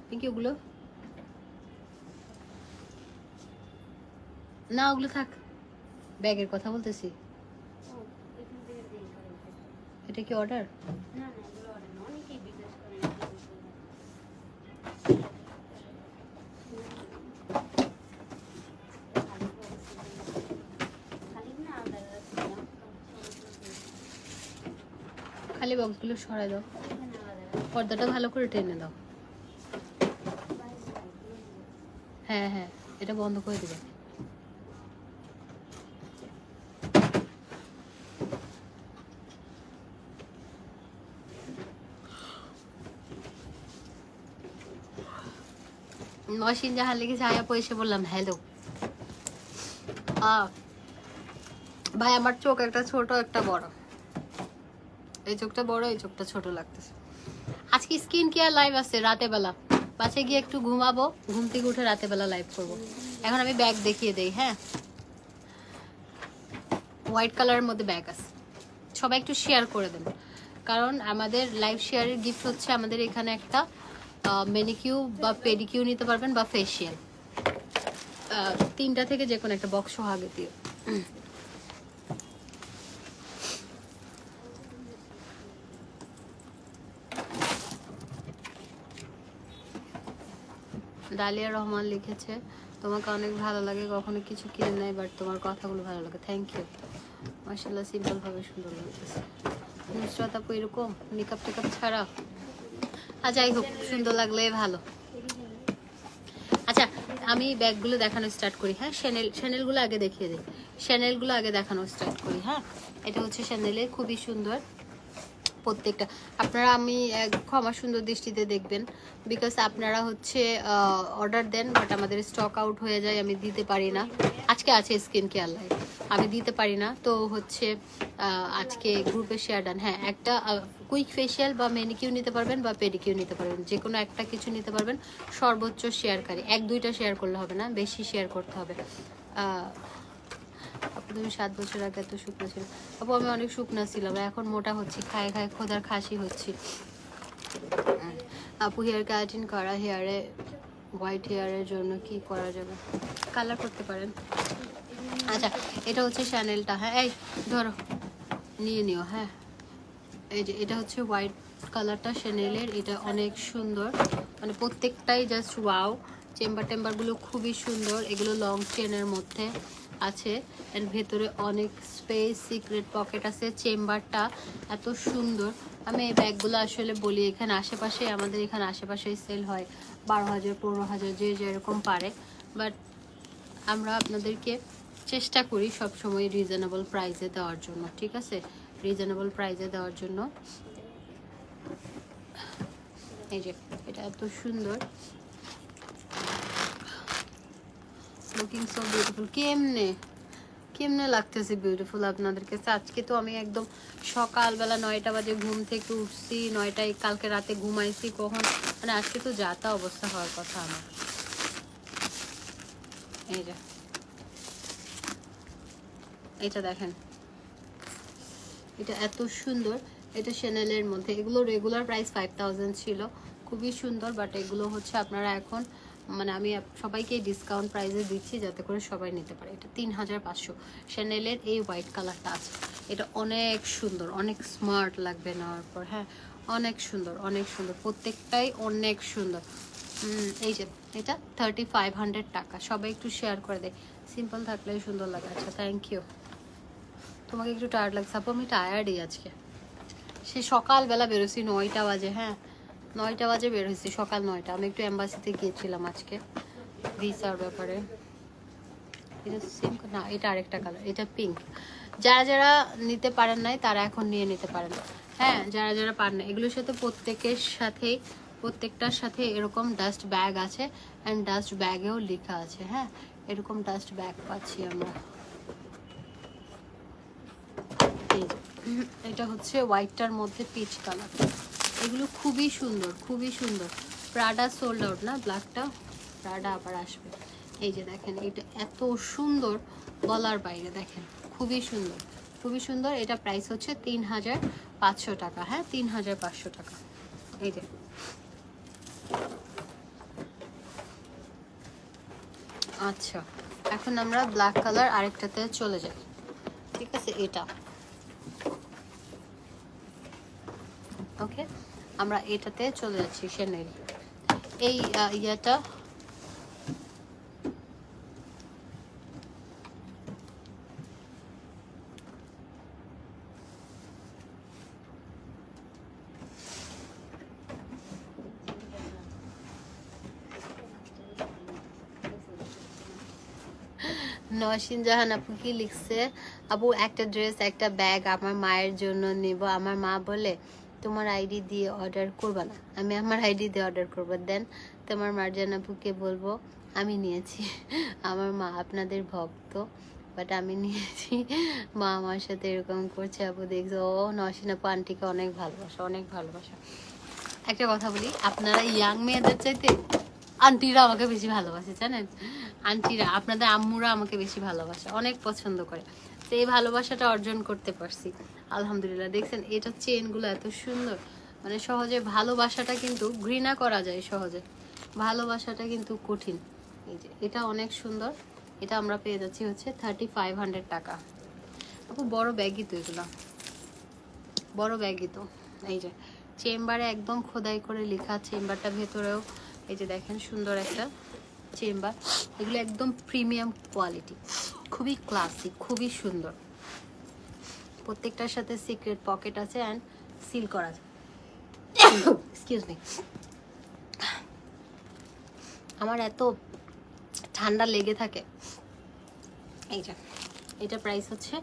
পিঙ্কি ওগুলো না, ওগুলো থাক, ব্যাগের কথা বলতেছি। এটা কি অর্ডার? খালি বক্সগুলো সরাই দাও, পর্দাটা ভালো করে টেনে দাও। হ্যাঁ হ্যাঁ, এটা বন্ধ করে দেবে। নসীন জাহান লিখেছে আয়া পয়সে, বললাম হ্যালো। ভাই আমার চোখ একটা ছোট একটা বড়, এই চোখটা বড় এই চোখটা ছোট লাগতেছে। আজকে স্কিন কেয়ার লাইভ আছে রাতে বেলা, বাসে গিয়ে একটু ঘুমাবো, ঘুম থেকে উঠে রাতে বেলা লাইভ করব। এখন আমি ব্যাগ দেখিয়ে দেই। হ্যাঁ, হোয়াইট কালারের মধ্যে ব্যাগ আছে, সবাই একটু শেয়ার করে দেন, কারণ আমাদের লাইভ শেয়ারের গিফট হচ্ছে আমাদের এখানে একটা ম্যানিকিউ বা পেডিকিউ নিতে পারবেন বা ফেসিয়াল, তিনটা থেকে যে কোনো একটা বক্স আগে দিও। ডালিয়া রহমান লিখেছে তোমাকে অনেক ভালো লাগে, কখনো কিছু কিনে নেয় বাট তোমার কথাগুলো ভালো লাগে। থ্যাংক ইউ, মাশাআল্লাহ সিম্পল ভাবে সুন্দর লাগতেছে। নুসরাত আপু এরকম মেকআপ টেকআপ ছাড়া, যাই হোক সুন্দর লাগলে ভালো। আচ্ছা আমি ব্যাগগুলো দেখানো স্টার্ট করি। হ্যাঁ, শ্যানেলগুলো আগে দেখিয়ে দিই, শ্যানেলগুলো আগে দেখানো স্টার্ট করি। হ্যাঁ, এটা হচ্ছে শ্যানেলের, খুবই সুন্দর প্রত্যেকটা। আপনারা আমি ক্ষমা সুন্দর দৃষ্টিতে দেখবেন, বিকজ আপনারা হচ্ছে অর্ডার দেন বাট আমাদের স্টক আউট হয়ে যায়, আমি দিতে পারি না। আজকে আছে স্কিন কেয়ার লাইভ, আমি দিতে পারি না, তো হচ্ছে আজকে গ্রুপে শেয়ার ডান। হ্যাঁ, একটা কুইক ফেশিয়াল বা ম্যানিকিউ নিতে পারবেন বা পেডিকিউ নিতে পারবেন, যে কোনো একটা কিছু নিতে পারবেন। সর্বোচ্চ শেয়ারকারী এক দুইটা শেয়ার করলে হবে না, বেশি শেয়ার করতে হবে। আপু তুমি 7 বছর আগে এত শুকনো ছিল? আপু আমি অনেক শুকনো ছিলাম, এখন মোটা হচ্ছি, খায় খায় খোদার খাসি হচ্ছি। আপু হেয়ার কাটিং করা হেয়ারে, হোয়াইট হেয়ারের জন্য কি করা যাবে? কালার করতে পারেন। আচ্ছা এটা হচ্ছে শ্যানেলটা। হ্যাঁ এই ধরো নিয়ে নিও। হ্যাঁ এই যে এটা হচ্ছে হোয়াইট কালারটা শ্যানেলের, এটা অনেক সুন্দর, মানে প্রত্যেকটাই জাস্ট ওয়াও। চেম্বারগুলো খুবই সুন্দর, এগুলো লং চেনের মধ্যে আছে, এর ভেতরে অনেক স্পেস, সিক্রেট পকেট আছে। চেম্বারটা এত সুন্দর। আমি এই ব্যাগগুলো আসলে বলি এখানে আশেপাশে, আমাদের এখানে আশেপাশেই সেল হয় 12,000 15,000 যে যেরকম পারে, বাট আমরা আপনাদেরকে চেষ্টা করি সব সময় রিজনেবল প্রাইসে দেওয়ার জন্য। ঠিক আছে, রিজনেবল প্রাইসে দেওয়ার জন্য। এই যে এটা এত সুন্দর, লুকিং সো বিউটিফুল। কেমনে কেমনে লাগতেছে বিউটিফুল আপনাদের কাছে? আজকে তো আমি একদম সকালবেলা 9টা বাজে ঘুম থেকে উঠছি, 9টায়, কালকে রাতে ঘুমাইছি কখন, মানে আজকে তো যাতা অবস্থা হওয়ার কথা আমার। এই যে এটা দেখেন, এটা এত সুন্দর, এটা শ্যানেলের মধ্যে। এগুলো রেগুলার প্রাইস 5000 ছিল, খুবই সুন্দর, বাট এগুলো হচ্ছে আপনারা এখন, মানে আমি সবাইকে ডিসকাউন্ট প্রাইসে দিচ্ছি যাতে করে সবাই নিতে পারে। এটা 3500 শ্যানেলের, এই হোয়াইট কালারটা আছে, এটা অনেক সুন্দর, অনেক স্মার্ট লাগবে নেওয়ার পর। হ্যাঁ অনেক সুন্দর, অনেক সুন্দর, প্রত্যেকটাই অনেক সুন্দর। এই যে এটা 3500 টাকা। সবাই একটু শেয়ার করে দেয়, সিম্পল থাকলেই সুন্দর লাগে। আচ্ছা থ্যাংক ইউ। তোমাকে একটু টায়ার্ড লাগছে? আপু আমি টায়ার্ডই আজকে, সে সকালবেলা বেরোছি 9টা বাজে। হ্যাঁ 9টা বাজে বের হয়েছি, সকাল 9টা। আমি একটু এম্বাসিতে গিয়েছিলাম আজকে ভিসার ব্যাপারে। এটা সেম না, এটা আরেকটা কালার, এটা পিঙ্ক। যারা যারা নিতে পারেন নাই তারা এখন নিয়ে নিতে পারেন। হ্যাঁ যারা যারা পান না, এগুলোর সাথে প্রত্যেকের সাথেই, প্রত্যেকটার সাথে এরকম ডাস্ট ব্যাগ আছে, অ্যান্ড ডাস্ট ব্যাগেও লেখা আছে। হ্যাঁ এরকম ডাস্ট ব্যাগ পাচ্ছি আমরা। এটা হচ্ছে হোয়াইটটার মধ্যে পিচ কালার, এগুলো খুবই সুন্দর, খুবই সুন্দর। প্রাডা সোল্ড আউট না, ব্ল্যাকটা প্রাডা আবার আসবে। এই যে দেখেন এটা এত সুন্দর, বলার বাইরে। দেখেন খুবই সুন্দর, খুবই সুন্দর। এটা প্রাইস হচ্ছে 3500 টাকা। হ্যাঁ 3500 টাকা। এই যে আচ্ছা, এখন আমরা ব্ল্যাক কালার আরেকটাতে চলে যাই। ঠিক আছে, এটা ওকে, আমরা এটাতে চলে যাচ্ছি শ্যানেল। এই ইয়েটা নওশিন জাহান আপু কি লিখছে? আপু একটা ড্রেস একটা ব্যাগ আমার মায়ের জন্য নিব, আমার মা বলে তোমার আইডি দিয়ে অর্ডার করবা না, আমি আমার আইডি দিয়ে অর্ডার করবো, দেন তোমার মার্জান আপুকে বলবো আমি নিয়েছি। আমার মা আপনাদের ভক্ত, বাট আমি নিয়েছি। মা আমার সাথে এরকম করছে আপু, দেখছো? ও নওশিন আপু আন্টিকে অনেক ভালোবাসা, অনেক ভালোবাসা। একটা কথা বলি, আপনারা ইয়াং মেয়েদের চাইতে আন্টিরা আমাকে বেশি ভালোবাসে, জানেন? আন্টিরা, আপনাদের আম্মুরা আমাকে বেশি ভালোবাসে, অনেক পছন্দ করে। তো এই ভালোবাসাটা অর্জন করতে পারছি আলহামদুলিল্লাহ। দেখছেন এটা চেনগুলো এত সুন্দর, মানে সহজে ভালোবাসাটা কিন্তু ঘৃণা করা যায় সহজে, ভালোবাসাটা কিন্তু কঠিন। এই যে এটা অনেক সুন্দর, এটা আমরা পেয়ে যাচ্ছি হচ্ছে 3500 টাকা। আপু বড় ব্যাগই তো, এগুলো বড় ব্যাগই তো। এই যে চেম্বারে একদম খোদাই করে লেখা, চেম্বারটা ভেতরেও এই যে দেখেন সুন্দর একটা চেম্বার। এগুলো একদম প্রিমিয়াম কোয়ালিটি, খুবই ক্লাসিক, খুবই সুন্দর। প্রত্যেকটার সাথে সিক্রেট পকেট আছে অ্যান্ড সিল করা আছে। এক্সকিউজ মি, আমার এত ঠান্ডা লেগে থাকে। এই যে এটা প্রাইস হচ্ছে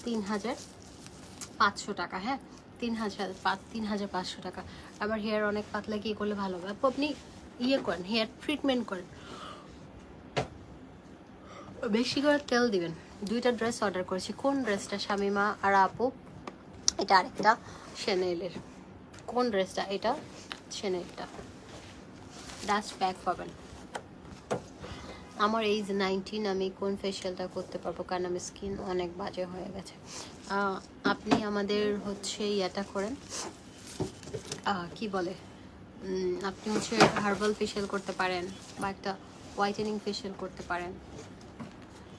3500 টাকা। হ্যাঁ, 3500 টাকা। আবার হেয়ার অনেক পাতলা কি করলে ভালো হবে আপু? আপনি ইয়ে করেন, হেয়ার ট্রিটমেন্ট করেন, বেশি করে তেল দিবেন। দুইটা ড্রেস অর্ডার করেছি। কোন ড্রেসটা? শামিমা আর আপু এটা আরেকটা শ্যানেলের। কোন ড্রেসটা? এটা শ্যানেলটা। ডাস্ট প্যাক পাবেন। আমার এইজ 19, আমি কোন ফেশিয়ালটা করতে পারবো? কারণ আমার স্কিন অনেক বাজে হয়ে গেছে। আপনি আমাদের হচ্ছে ইয়াটা করেন, কি বলে, আপনি হচ্ছে হার্বাল ফেশিয়াল করতে পারেন, বা একটা হোয়াইটেনিং ফেশিয়াল করতে পারেন।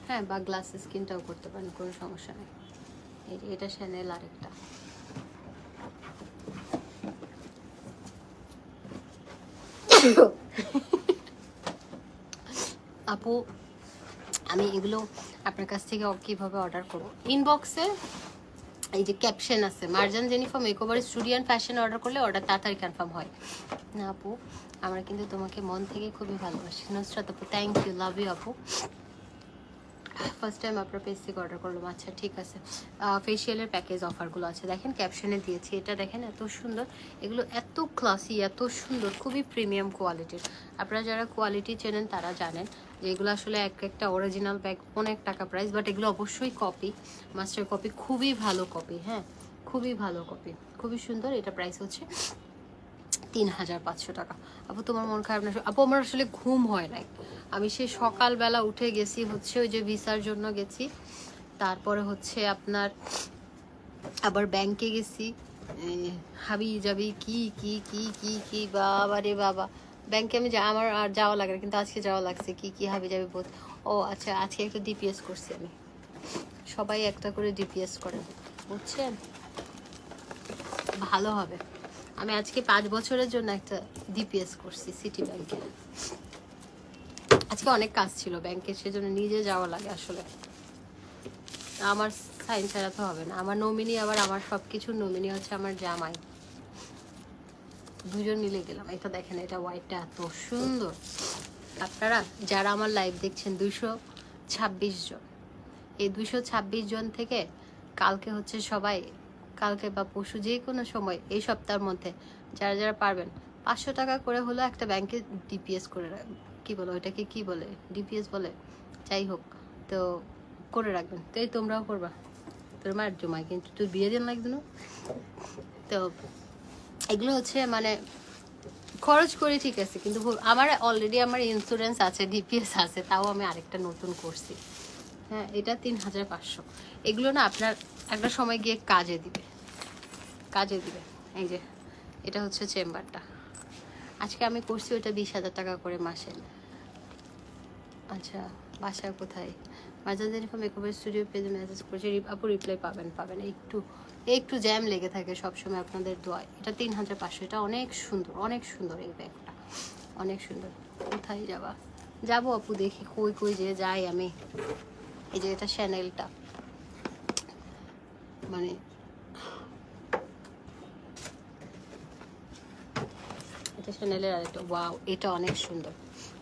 হ্যাঁ, বা গ্লাস স্কিনটাও করতে পারেন, কোনো সমস্যা নেই। এটা শ্যানেল আরেকটা। আপু আমি এগুলো আপনার কাছ থেকে কীভাবে অর্ডার করবো? ইনবক্সে এই যে ক্যাপশন আছে, Marjan Jennifer makeover studio and fashion order করলে অর্ডার তাড়াতাড়ি কনফার্ম হয়। না আপু, আমরা কিন্তু তোমাকে মন থেকে খুবই ভালোবাসি। নুসরাত আপু থ্যাংক ইউ, লাভ ইউ আপু। ফার্স্ট টাইম আপনার পেজ থেকে অর্ডার করলাম। আচ্ছা ঠিক আছে। ফেশিয়ালের প্যাকেজ অফারগুলো আছে, দেখেন ক্যাপশনে দিয়েছি। এটা দেখেন এত সুন্দর, এগুলো এত ক্লাসি, এত সুন্দর, খুবই প্রিমিয়াম কোয়ালিটির। আপনারা যারা কোয়ালিটি চেনেন তারা জানেন যে এগুলো আসলে এক একটা অরিজিনাল ব্যাগ অনেক টাকা প্রাইস, বাট এগুলো অবশ্যই কপি, মাস্টার কপি, খুবই ভালো কপি। হ্যাঁ, খুবই ভালো কপি, খুবই সুন্দর। এটা প্রাইস হচ্ছে 3500 টাকা। আপু তোমার মন খারাপ না? আপু আমার আসলে ঘুম হয় নাই, আমি সে সকালবেলা উঠে গেছি হচ্ছে ওই যে ভিসার জন্য গেছি, তারপরে হচ্ছে আপনার আবার ব্যাংকে গেছি, হাবি যাবি কি কি কি কি কি বাবা রে বাবা। ব্যাংকে আমি আমার আর যাওয়া লাগে না, কিন্তু আজকে যাওয়া লাগছে। কি কি হাবি যাবি বোধ। ও আচ্ছা, আজকে একটা ডিপিএস করছি আমি। সবাই একটা করে ডিপিএস করেন, বুঝছেন? ভালো হবে। আমি আজকে 5 বছরের জন্য একটা ডিপিএস করছি সিটি ব্যাংকে। আজকে অনেক কাজ ছিল ব্যাংকে, সেজন্য নিজে যাওয়া লাগে আসলে। আমার সাইন ছাড়া তো হবে না। আমার নমিনি, আবার আমার সব কিছুর নমিনি হচ্ছে আমার জামাই। দুজন মিলে গেলাম। এটা দেখেন, এটা হোয়াইটটা এত সুন্দর। আপনারা যারা আমার লাইভ দেখছেন 226 জন, এই 226 জন থেকে কালকে হচ্ছে সবাই, কালকে বা পরশু যে কোনো সময় এই সপ্তাহের মধ্যে যারা যারা পারবেন 500 টাকা করে হলো একটা ব্যাংকে ডিপিএস করে কি বলে ওইটাকে, কি বলে, ডিপিএস বলে, যাই হোক, তো করে রাখবেন। তো এই তোমরাও করবা, তোর মায়ের জমায় কিন্তু তোর বিয়ে দিন লাগবে না। তো এগুলো হচ্ছে মানে খরচ করি ঠিক আছে, কিন্তু আমার অলরেডি আমার ইন্স্যুরেন্স আছে, ডিপিএস আছে, তাও আমি আরেকটা নতুন করছি। হ্যাঁ, এটা 3500। এগুলো না আপনার একটা সময় গিয়ে কাজে দিবে, কাজে দিবে। এই যে এটা হচ্ছে চেম্বারটা, আজকে আমি করছি ওটা 20,000 টাকা করে মাসে। আচ্ছা, বাসা কোথায়? মার্জান জেনিফার মেকওভার স্টুডিও পেজে মেসেজ করেছে, আপু রিপ্লাই পাবেন পাবেন, একটু একটু জ্যাম লেগে থাকে সবসময়, আপনাদের দোয়া। এটা 3500, এটা অনেক সুন্দর, অনেক সুন্দর এই ব্যাগটা, অনেক সুন্দর। কোথায় যাবা? যাবো আপু, দেখি কই কই যে যাই আমি। এই যে এটা শ্যানেলটা, মানে এটা শ্যানেলের আরেকটা, ওয়াও এটা অনেক সুন্দর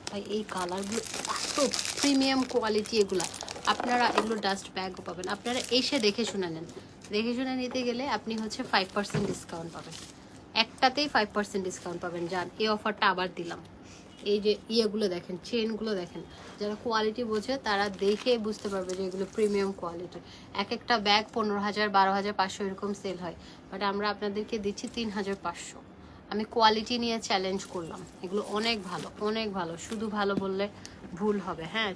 ভাই, এই কালারগুলো এত প্রিমিয়াম কোয়ালিটি এগুলা। আপনারা এগুলো ডাস্ট ব্যাগও পাবেন, আপনারা এসে দেখে শুনে নেন। দেখে শুনে নিতে গেলে আপনি হচ্ছে 5% ডিসকাউন্ট পাবেন, একটাতেই 5% ডিসকাউন্ট পাবেন। যান, এই অফারটা আবার দিলাম। এই যে ইয়েগুলো দেখেন, চেনগুলো দেখেন, যারা কোয়ালিটি বোঝে তারা দেখে বুঝতে পারবে যে এগুলো প্রিমিয়াম কোয়ালিটি। এক একটা ব্যাগ 15,000, 12,500 এরকম সেল হয়, বাট আমরা আপনাদেরকে দিচ্ছি 3,500। আমি কোয়ালিটি নিয়ে চ্যালেঞ্জ করলাম, এগুলো অনেক ভালো, অনেক ভালো, শুধু ভালো বললে ভুল হবে। হ্যাঁ,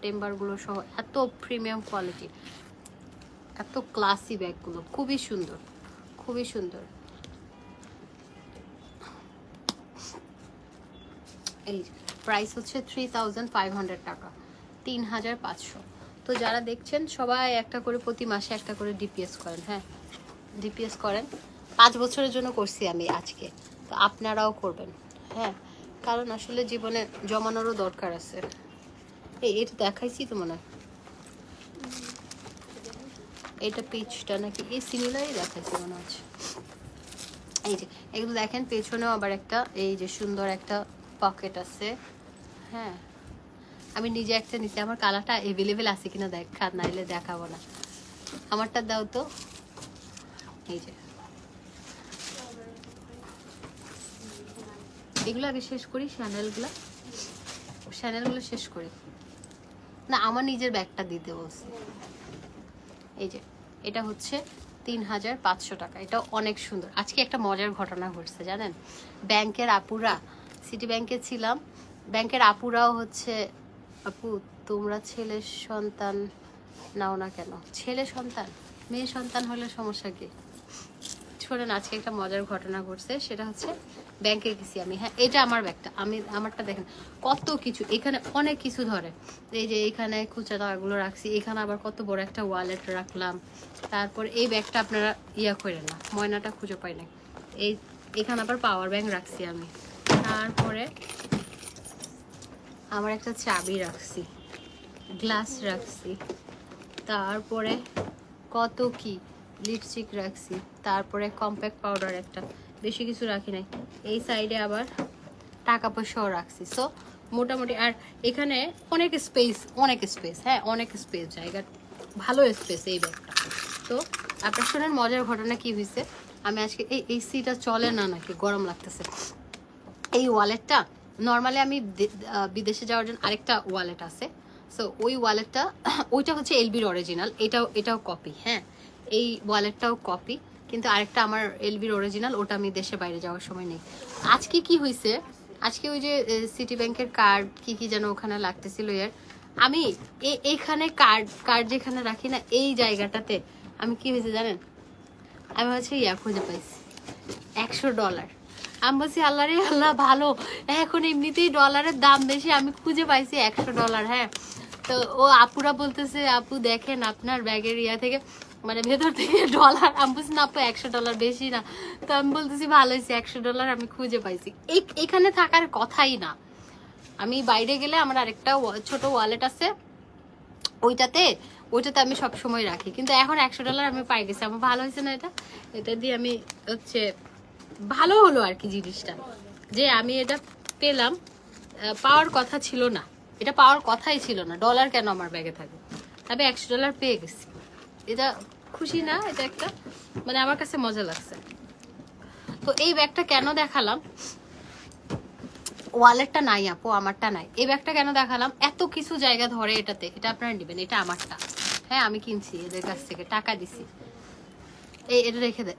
টেম্বারগুলো সহ এত প্রিমিয়াম কোয়ালিটি, এত ক্লাসি ব্যাগগুলো, খুবই সুন্দর, খুবই সুন্দর। এই প্রাইস হচ্ছে 3,500 টাকা, 3,500। তো যারা দেখছেন সবাই একটা করে প্রতি মাসে একটা করে ডিপিএস করেন। হ্যাঁ, ডিপিএস করেন, 5 বছরের জন্য করছি আমি আজকে, তো আপনারাও করবেন। হ্যাঁ, কারণ আসলে জীবনে জমানোরও দরকার আছে। এটা দেখাইছি তো মনে হয়, এটা পিচটা নাকি এই সিমিলারই দেখাইছি মনে হচ্ছে। এই যে এগুলো দেখেন, পেছনেও আবার একটা এই যে সুন্দর একটা পকেট আছে। হ্যাঁ, আমি নিজে একটা নিচে, আমার কালারটা অ্যাভেলেবেল আছে কিনা দেখা, নাইলে দেখাবো না। আমারটা দাও তো। এই যে এগুলো আগে শেষ করি, শ্যানেলগুলো শেষ করি না, আমার নিজের ব্যাগটা দিতে বলছি। এই যে এটা হচ্ছে 3,500 টাকা, এটা অনেক সুন্দর। আজকে একটা মজার ঘটনা ঘটছে জানেন, ব্যাংকের আপুরা, সিটি ব্যাংকে ছিলাম, ব্যাংকের আপুরাও হচ্ছে, আপু তোমরা ছেলের সন্তান নাও না কেন? ছেলে সন্তান, মেয়ে সন্তান হলে সমস্যা কি? শোনেন, আজকে একটা মজার ঘটনা ঘটছে, সেটা হচ্ছে ব্যাংকে গেছি আমি। হ্যাঁ, এটা আমার ব্যাগটা, আমারটা দেখেন কত কিছু, এখানে অনেক কিছু ধরে। এই যে এখানে খুচরা টাকাগুলো রাখছি, এখানে আবার কত বড় একটা ওয়ালেট রাখলাম। তারপর এই ব্যাগটা আপনারা ইয়া করেন না, ময়নাটা খুঁজে পাই না। এখানে আবার পাওয়ার ব্যাংক রাখছি আমি। তারপরে আমার একটা চাবি রাখছি, গ্লাস রাখছি, তারপরে কত কি লিপস্টিক রাখছি, তারপরে কম্প্যাক্ট পাউডার একটা, বেশি কিছু রাখি নাই। এই সাইডে আবার টাকা পয়সাও রাখছি। সো মোটামুটি, আর এখানে অনেক স্পেস, হ্যাঁ অনেক স্পেস, জায়গা ভালো স্পেস এই ব্যাগটা। তো আপনার শোনেন মজার ঘটনা কি হয়েছে, আমি আজকে এই এসিটা চলে না নাকি গরম লাগতেছে, এই ওয়ালেটটা নর্মালি আমি বিদেশে যাওয়ার জন্য আরেকটা ওয়ালেট আছে, সো ওই ওয়ালেটটা ওইটা হচ্ছে এলবির অরিজিনাল, এটাও কপি। হ্যাঁ, এই ওয়ালেটটাও কপি, কিন্তু আরেকটা আমার এলবির অরিজিনাল, ওটা আমি দেশে বাইরে যাওয়ার সময় নেই। আজকে কি হয়েছে, আজকে ওই যে সিটি ব্যাংকের কার্ড কি যেন ওখানে লাগতেছিল, আমি এইখানে কার্ড যেখানে রাখি না, এই জায়গাটাতে আমি কি হয়েছে জানেন, আমি হচ্ছে খুঁজে পাইছি $100। আমি বলছি আল্লাহ রে আল্লাহ, ভালো, এখন এমনিতেই ডলারের দাম বেশি, আমি খুঁজে পাইছি $100। হ্যাঁ, তো ও আপুরা বলতেছে আপু দেখেন আপনার ব্যাগের থেকে, মানে ভেতর থেকে ডলার। আমি বলছি না আপু, $100 বেশি না। তো আমি বলতেছি ভালো হয়েছে, $100 আমি খুঁজে পাইছি। এখানে থাকার কথাই না, আমি বাইরে গেলে আমার আরেকটা ছোট ওয়ালেট আছে, ওইটাতে আমি সব সময় রাখি, কিন্তু এখন $100 আমি পাই গেছি। আমার ভালো হয়েছে না, এটা দিয়ে আমি হচ্ছে ভালো হলো আর কি জিনিসটা, যে আমি এটা পেলাম। পাওয়ার কথা ছিল না, এটা পাওয়ার কথাই ছিল না, ডলার কেন আমার ব্যাগে থাকে, তবে $100 পেয়ে গেছি। এটা খুশি না, এটা একটা মানে আমার কাছে মজা লাগছে। তো এই ব্যাগটা কেন দেখালাম, ওয়ালেটটা নাই আপু, আমারটা নাই, এই ব্যাগটা কেন দেখালাম, এত কিছু জায়গা ধরে এটাতে, এটা আপনারা নেবেন, এটা আমারটা। হ্যাঁ, আমি কিনছি এদের কাছ থেকে, টাকা দিছি। এটা রেখে দে।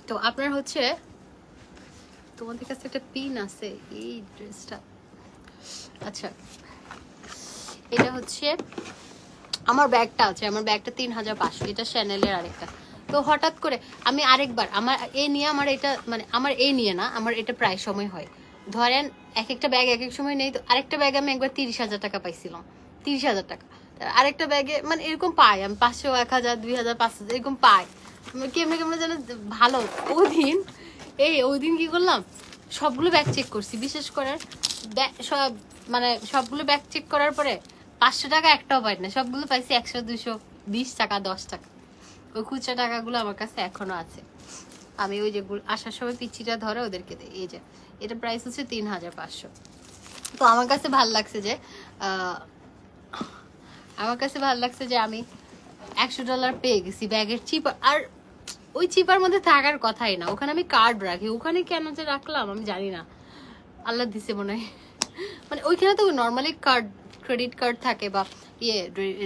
তো আপনার হচ্ছে তোমাদের কাছে একটা পিন আছে, এই ড্রেসটা, আচ্ছা এটা হচ্ছে আমার ব্যাগটা আছে, আমার ব্যাগটা 3,500, এটা শ্যানেলের আরেকটা। তো হঠাৎ করে আমি আরেকবার আমার এই নিয়ে, আমার এটা মানে আমার এই নিয়ে না, আমার এটা প্রায় সময় হয়, ধরেন এক একটা ব্যাগ এক এক সময় নেই, তো আরেকটা ব্যাগ আমি একবার 30,000 টাকা পাইছিলাম, 30,000 টাকা। আরেকটা ব্যাগে মানে এরকম পাই আমি 500, 1,000, 2,000, 5,000 এরকম পাই। কেমনে কেমনে যেন ভালো। ওই দিন কি করলাম, সবগুলো ব্যাগ চেক করছি, বিশেষ করে সব মানে সবগুলো ব্যাগ চেক করার পরে 500 টাকা একটাও পাই না, সবগুলো পাইছি 100, 200, 20 টাকা, 10 টাকা। ওই খুচরা টাকাগুলো আমার কাছে এখনো আছে। আমি ওই যে আসার সময় পিচ্ছিটা ধরে ওদেরকে দিই। এই যে এটা প্রাইস হচ্ছে 3,500। তো আমার কাছে ভাল লাগছে যে আমি $100 পেয়ে গেছি ব্যাগের চিপার। আর ওই চিপার মধ্যে থাকার কথাই না, ওখানে আমি কার্ড রাখি, ওখানে কেন যে রাখলাম আমি জানি না, আল্লাহ দিছে মনে হয়। মানে ওইখানে তো নর্মালি কার্ড, ক্রেডিট কার্ড থাকে বা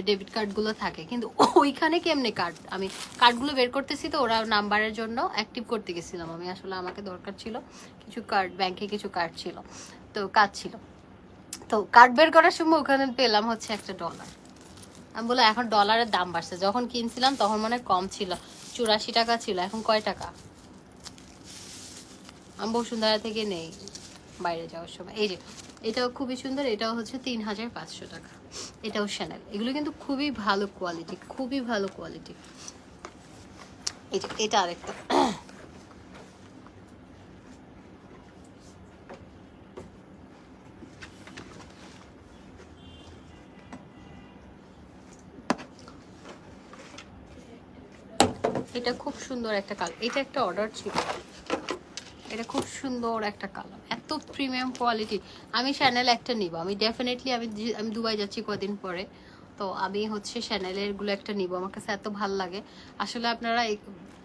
ডেবিট কার্ডগুলো থাকে, কিন্তু ওইখানে কেমনে কার্ড? আমি কার্ডগুলো বের করতেছি, তো ওরা নাম্বারের জন্য অ্যাক্টিভ করতে গেছিলাম আমি। আসলে আমাকে দরকার ছিল কিছু কার্ড, ব্যাংকে কিছু কার্ড ছিল, তো কাজ ছিল। তো কার্ড বের করার সময় ওখানে পেলাম হচ্ছে $1। আমি বলে এখন ডলারের দাম বাড়ছে, যখন কিনছিলাম তখন মানে কম ছিল, 84 টাকা ছিল, এখন কয় টাকা? আমি বসুন্ধরা থেকে নেই বাইরে যাওয়ার সময়। এই যে এটাও খুবই সুন্দর, এটাও হচ্ছে 3,500 টাকা, এটাও শ্যানেল। এগুলো কিন্তু খুবই ভালো কোয়ালিটি, খুবই ভালো কোয়ালিটি। এই যে এটা আরেকটা, এটা খুব সুন্দর একটা কালার, এটা একটা অর্ডার ছিল, এটা খুব সুন্দর একটা কালার, এত প্রিমিয়াম কোয়ালিটি। আমি শ্যানেল একটা নিব, আমি ডেফিনেটলি আমি দুবাই যাচ্ছি কদিন পরে, তো আমি হচ্ছে শ্যানেলের গুলো একটা নিব, আমার কাছে এত ভাল লাগে। আসলে আপনারা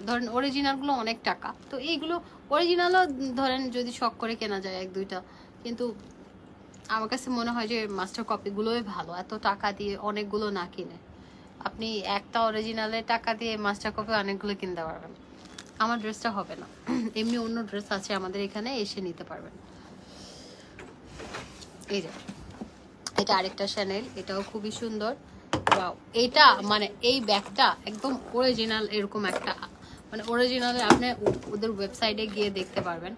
ধরেন অরিজিনালগুলো অনেক টাকা, তো এইগুলো অরিজিনালও ধরেন যদি শখ করে কেনা যায় 1-2টা, কিন্তু আমার কাছে মনে হয় যে মাস্টার কপিগুলোই ভালো, এত টাকা দিয়ে অনেকগুলো না কিনে। আপনি একটা অরিজিনালের টাকা দিয়ে মাস্টার কপি অনেকগুলো কিনতে পারবেন। আমার ড্রেসটা হবে না, এমনি অন্য ড্রেস আছে আমাদের এখানে, এসে নিতে পারবেন। এই যে এটা আরেকটা শ্যানেল, এটাও খুবই সুন্দর। ওয়াও, এটা মানে এই ব্যাগটা একদম অরিজিনাল, এরকম একটা মানে অরিজিনাল, আপনি ওদের ওয়েবসাইটে গিয়ে দেখতে পারবেন,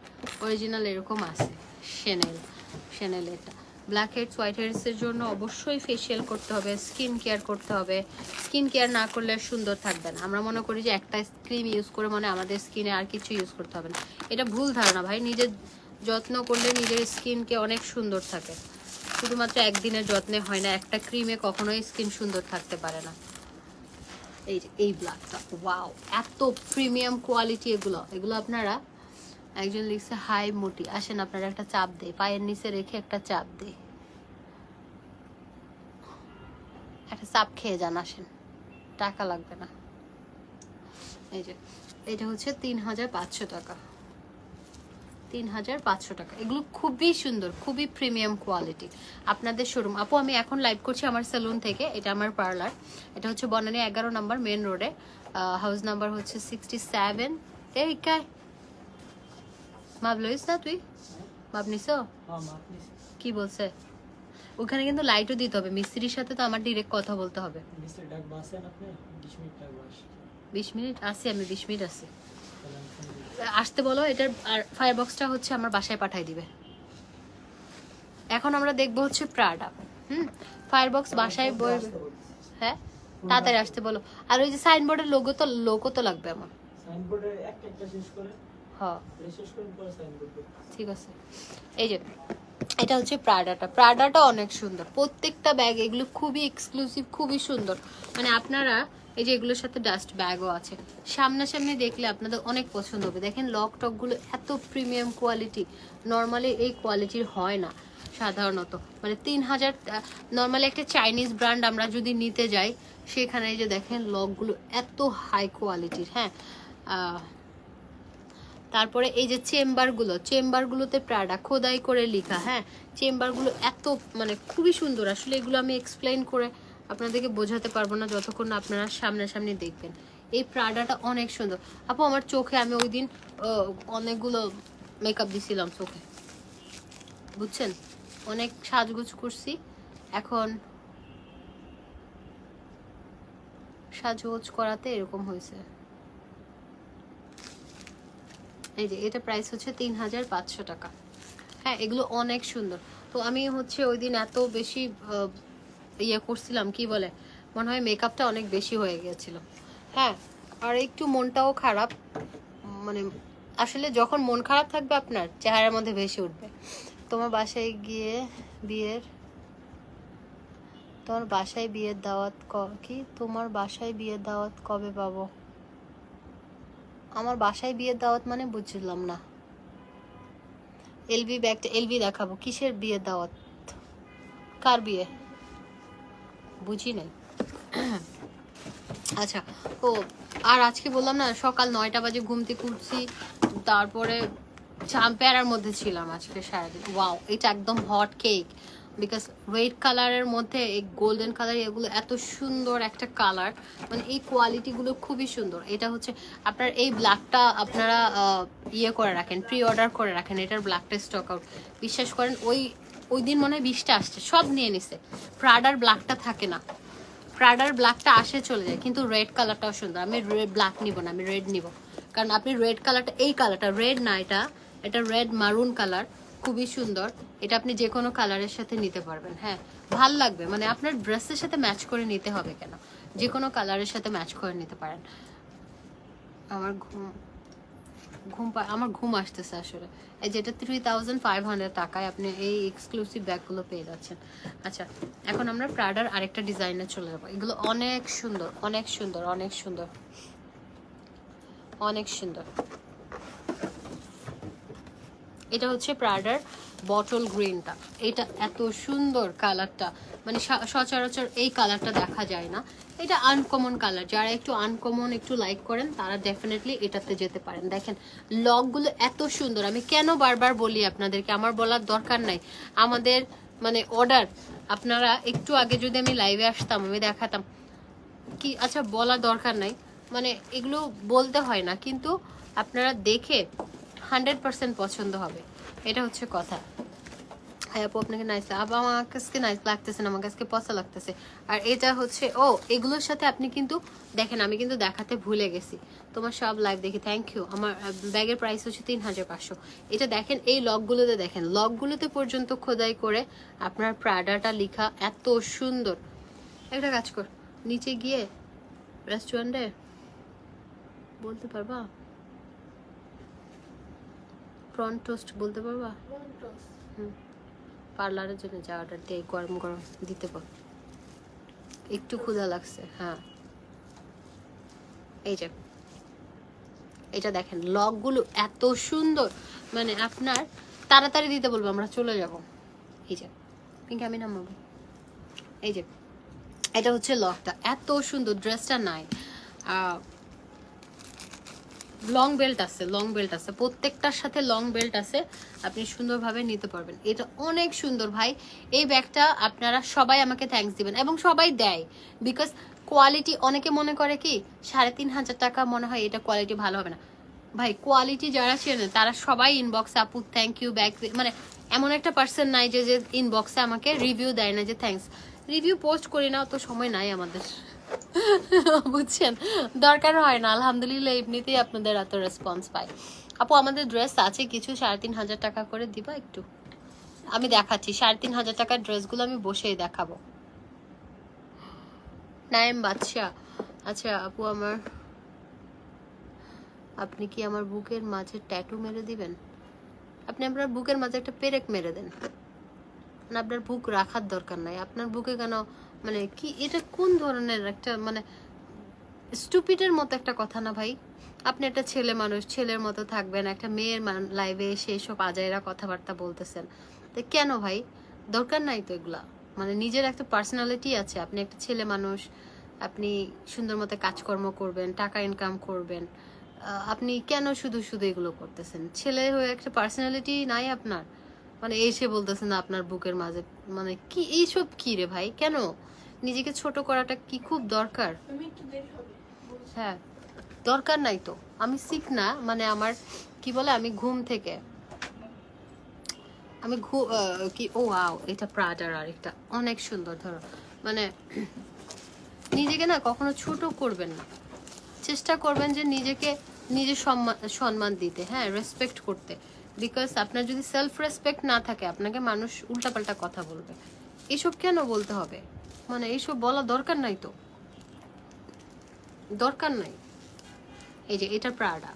অরিজিনাল এরকম আছে শ্যানেল। এটা ব্ল্যাক হেডস, হোয়াইট হেডসের জন্য অবশ্যই ফেসিয়াল করতে হবে, স্কিন কেয়ার করতে হবে। স্কিন কেয়ার না করলে সুন্দর থাকবে না। আমরা মনে করি যে একটা ক্রিম ইউজ করে মানে আমাদের স্কিনে আর কিছু ইউজ করতে হবে না, এটা ভুল ধারণা ভাই। নিজের যত্ন করলে নিজের স্কিনকে অনেক সুন্দর থাকে, শুধুমাত্র একদিনের যত্নে হয় না, একটা ক্রিমে কখনোই স্কিন সুন্দর থাকতে পারে না। এই যে এই ব্ল্যাকটা, ওয়াও, এত প্রিমিয়াম কোয়ালিটি। এগুলো আপনারা, একজন লিখছে হাই মোটি, আসেন আপনারা একটা চাপ দেয়, পায়ের নিচে রেখে একটা চাপ দেয়, একটা চাপ খেয়ে যান, আসেন, টাকা লাগবে না। এই যে এটা হচ্ছে 3,500 টাকা, 3,500 টাকা। এগুলো খুবই সুন্দর, খুবই প্রিমিয়াম কোয়ালিটি। আপনাদের শোরুম, আপু আমি এখন লাইভ করছি আমার সেলুন থেকে, এটা আমার পার্লার, এটা হচ্ছে বনানী 11 নম্বর মেন রোডে, হাউস নাম্বার হচ্ছে 67। এই কায় মাপ লইস না তুই? মাপ নিস? কি বলছে? ওখানে কিন্তু লাইটও দিতে হবে, মিস্ত্রির সাথে তো আমার ডিরেক্ট কথা বলতে হবে। 20 মিনিট আসি আমি, 20 মিনিট আসি, আসতে বলো। এটার আর ফায়ার বক্সটা হচ্ছে আমার বাসায় পাঠাই দিবে। এখন আমরা দেখবো হচ্ছে প্রাডা। ফায়ার বক্স বাসায় হ্যাঁ, তাড়াতাড়ি আসতে বলো। আর ওই যে সাইনবোর্ডের লোগো তো লাগবে আমার। সাইনবোর্ডের একটা শেষ করে, হ্যাঁ শেষ করে পরে সাইনবোর্ড, ঠিক আছে। এই যে এটা হচ্ছে প্রাডাটা অনেক সুন্দর, প্রত্যেকটা ব্যাগ এগুলো খুবই এক্সক্লুসিভ, খুবই সুন্দর। মানে আপনারা এই যে এগুলোর সাথে ডাস্ট ব্যাগও আছে, সামনাসামনি দেখলে আপনাদের অনেক পছন্দ হবে। দেখেন লক টকগুলো এত প্রিমিয়াম কোয়ালিটি, নর্মালি এই কোয়ালিটির হয় না সাধারণত। মানে 3,000, নর্মালি একটা চাইনিজ ব্র্যান্ড আমরা যদি নিতে যাই, সেখানে এই যে দেখেন লকগুলো এত হাই কোয়ালিটির। হ্যাঁ, তারপরে এই যে চেম্বারগুলোতে প্রাডা খোদাই করে লেখা। হ্যাঁ, চেম্বারগুলো এত মানে খুবই সুন্দর। আসলে এগুলো আমি এক্সপ্লেইন করে আপনাদেরকে বোঝাতে পারবো না যতক্ষণ না আপনারা সামনাসামনি দেখবেন। এই প্রাডাটা অনেক সুন্দর। আপু আমার চোখে, আমি ওই দিন অনেকগুলো মেকআপ দিছিলাম চোখে, বুঝছেন, অনেক সাজগোজ করছি, এখন সাজগোজ করাতে এরকম হয়েছে। এই যে এটা প্রাইস হচ্ছে 3,500 টাকা। হ্যাঁ এগুলো অনেক সুন্দর। তো আমি হচ্ছে ওই দিন এত বেশি ইয়ে করছিলাম, কি বলে, মনে হয় মেকআপটা অনেক বেশি হয়ে গিয়েছিল। হ্যাঁ আর একটু মনটাও খারাপ, মানে আসলে যখন মন খারাপ থাকবে আপনার চেহারার মধ্যে ভেসে উঠবে। তোমার বাসায় গিয়ে বিয়ের তোমার বাসায় বিয়ের দাওয়াত কি তোমার বাসায় বিয়ের দাওয়াত কবে পাবো? আমার বাসায় বিয়ের দাওয়াত মানে বুঝলাম না। এলভি ব্যাগটা এলভি দেখাবো, কিসের বিয়ের দাওয়াত, কার বিয়ে বুঝি নাই। আচ্ছা ও আর আজকে বললাম না সকাল 9টা বাজে ঘুম থেকে উঠছি, তারপরে চাম্পেয়ারার মধ্যে ছিলাম আজকে সারাদিন। ওয়াও এটা একদম হট কেক, বিকজ রেড কালারের মধ্যে এই গোল্ডেন কালার, এগুলো এত সুন্দর একটা কালার, মানে এই কোয়ালিটিগুলো খুবই সুন্দর। এটা হচ্ছে আপনার এই ব্ল্যাকটা আপনারা ইয়ে করে রাখেন, প্রি অর্ডার করে রাখেন, এটার ব্ল্যাকটা স্টক আউট। বিশ্বাস করেন ওই দিন মনে হয় 20টা আসছে, সব নিয়ে নিছে। প্রাডার ব্ল্যাকটা থাকে না, প্রাডার ব্ল্যাকটা আসে চলে যায়, কিন্তু রেড কালারটাও সুন্দর। আমি রেড ব্ল্যাক নিব না, আমি রেড নিব, কারণ আপনি রেড কালারটা, এই কালারটা রেড না, এটা রেড মারুন কালার, খুবই সুন্দর। এটা আপনি যে কোনো কালারের সাথে নিতে পারবেন। হ্যাঁ ভাল লাগবে, মানে আপনার ড্রেসের সাথে ম্যাচ করে নিতে হবে কেন, যে কোনো কালারের সাথে ম্যাচ করে নিতে পারেন। আমার আমার ঘুম আসতেছে আসলে। এই যেটা 3500 টাকায় আপনি এই এক্সক্লুসিভ ব্যাগগুলো পেয়ে যাচ্ছেন। আচ্ছা এখন আমরা প্রাডার আরেকটা ডিজাইনে চলে যাবো। এগুলো অনেক সুন্দর, অনেক সুন্দর, অনেক সুন্দর, অনেক সুন্দর। এটা হচ্ছে প্রাডার বটল গ্রিনটা, এটা এত সুন্দর কালারটা, মানে সচরাচর এই কালারটা দেখা যায় না। এটা আনকমন কালার, যারা একটু আনকমন একটু লাইক করেন তারা ডেফিনেটলি এটাতে যেতে পারেন। দেখেন লকগুলো এত সুন্দর, আমি কেন বারবার বলি আপনাদেরকে, আমার বলার দরকার নাই। আমাদের মানে অর্ডার, আপনারা একটু আগে যদি আমি লাইভে আসতাম আমি দেখাতাম কি, আচ্ছা বলার দরকার নাই, মানে এগুলো বলতে হয় না, কিন্তু আপনারা দেখে 100% পছন্দ হবে, এটা হচ্ছে কথা। হ্যাঁ আপু আপনাকে নাইস, আবার আমার কাছে নাইস লাগতেছে না, আমার কাছে পচা লাগতেছে। আর এটা হচ্ছে এগুলোর সাথে আপনি কিন্তু দেখেন, আমি কিন্তু দেখাতে ভুলে গেছি, তোমার সব লাইভ দেখি, থ্যাংক ইউ। আমার ব্যাগের প্রাইস হচ্ছে 3500। এটা দেখেন এই লকগুলোতে, দেখেন লকগুলোতে পর্যন্ত খোদাই করে আপনার প্রাডাটা লেখা, এত সুন্দর। একটা কাজ কর, নিচে গিয়ে রেস্টুরেন্টে বলতে পারবা প্রন টোস্ট বলতে পারবা? হুম পার্লারের জন্য যা অর্ডার দিয়ে গরম গরম দিতে পার, একটু ক্ষুধা লাগছে। হ্যাঁ এই যে এটা দেখেন লকগুলো এত সুন্দর, মানে আপনার তাড়াতাড়ি দিতে বলবো, আমরা চলে যাব। এই যে পিঙ্ক আমি নামাবো, এই যে এটা হচ্ছে লকটা, এত সুন্দর। ড্রেসটা নাই লং বেল্ট আছে, লং বেল্ট আছে, প্রত্যেকটার সাথে লং বেল্ট আছে, আপনি সুন্দরভাবে নিতে পারবেন। এটা অনেক সুন্দর ভাই, এই ব্যাগটা আপনারা সবাই আমাকে থ্যাঙ্কস দিবেন, এবং সবাই দেয়, বিকজ কোয়ালিটি, অনেকে মনে করে কি 3500 টাকা মনে হয় এটা কোয়ালিটি ভালো হবে না। ভাই কোয়ালিটি যারা চেনে তারা সবাই ইনবক্সে আপু থ্যাংক ইউ ব্যাগ, মানে এমন একটা পার্সন নাই যে ইনবক্সে আমাকে রিভিউ দেয় না যে থ্যাঙ্কস। রিভিউ পোস্ট করি না, তো সময় নাই আমাদের, বুঝছেন, দরকার হয় না। আলহামদুলিল্লাহ এমনিতেই আপনাদের এত রেসপন্স পাই। আপু আমাদের ড্রেস আছে কিছু 3500 টাকা করে দিবা একটু, আমি দেখাচ্ছি 3500 টাকার ড্রেসগুলো আমি বসেই দেখাবো। নাইম বাদশা, আচ্ছা আপু আপনি কি আমার বুকের মাঝে ট্যাটু মেরে দিবেন? আপনি আপনার বুকের মাঝে একটা পেরেক মেরে দেন, মানে আপনার বুক রাখার দরকার নাই। আপনার বুকে কেন, মানে কি এটা কোন ধরনের একটা, মানে স্টুপিডের মতো একটা কথা না ভাই। আপনি একটা ছেলে মানুষ, ছেলের মতো থাকবেন, একটা মেয়ের লাইভে এসে এসব আজাইরা কথাবার্তা বলতেছেন, তো কেন ভাই? দরকার নাই তো এগুলা। মানে নিজের একটা পার্সোনালিটি আছে, আপনি একটা ছেলে মানুষ, আপনি সুন্দর মতো কাজকর্ম করবেন, টাকা ইনকাম করবেন, আপনি কেন শুধু শুধু এগুলো করতেছেন? ছেলে হয়ে একটা পার্সোনালিটি নাই আপনার, মানে এসে বলতেছেন আপনার বুকের মাঝে, মানে কি এইসব কি রে ভাই? কেন নিজেকে ছোট করাটা কি খুব দরকার? হ্যাঁ দরকার নাই তো। আমি সিক না, মানে আমার কি বলে, আমি ঘুম থেকে আমি কি ওয়াও এটা প্রাডার আরেকটা অনেক সুন্দর। ধরো মানে নিজেকে না কখনো ছোট করবেন না, চেষ্টা করবেন যে নিজেকে নিজে সম্মান দিতে, হ্যাঁ রেসপেক্ট করতে, বিকজ আপনার যদি সেলফ রেসপেক্ট না থাকে আপনাকে মানুষ উল্টাপাল্টা কথা বলবে। এসব কেন বলতে হবে, মানে এইসব বলা দরকার নাই, তো দরকার নাই। এই যে এটা প্রাডা,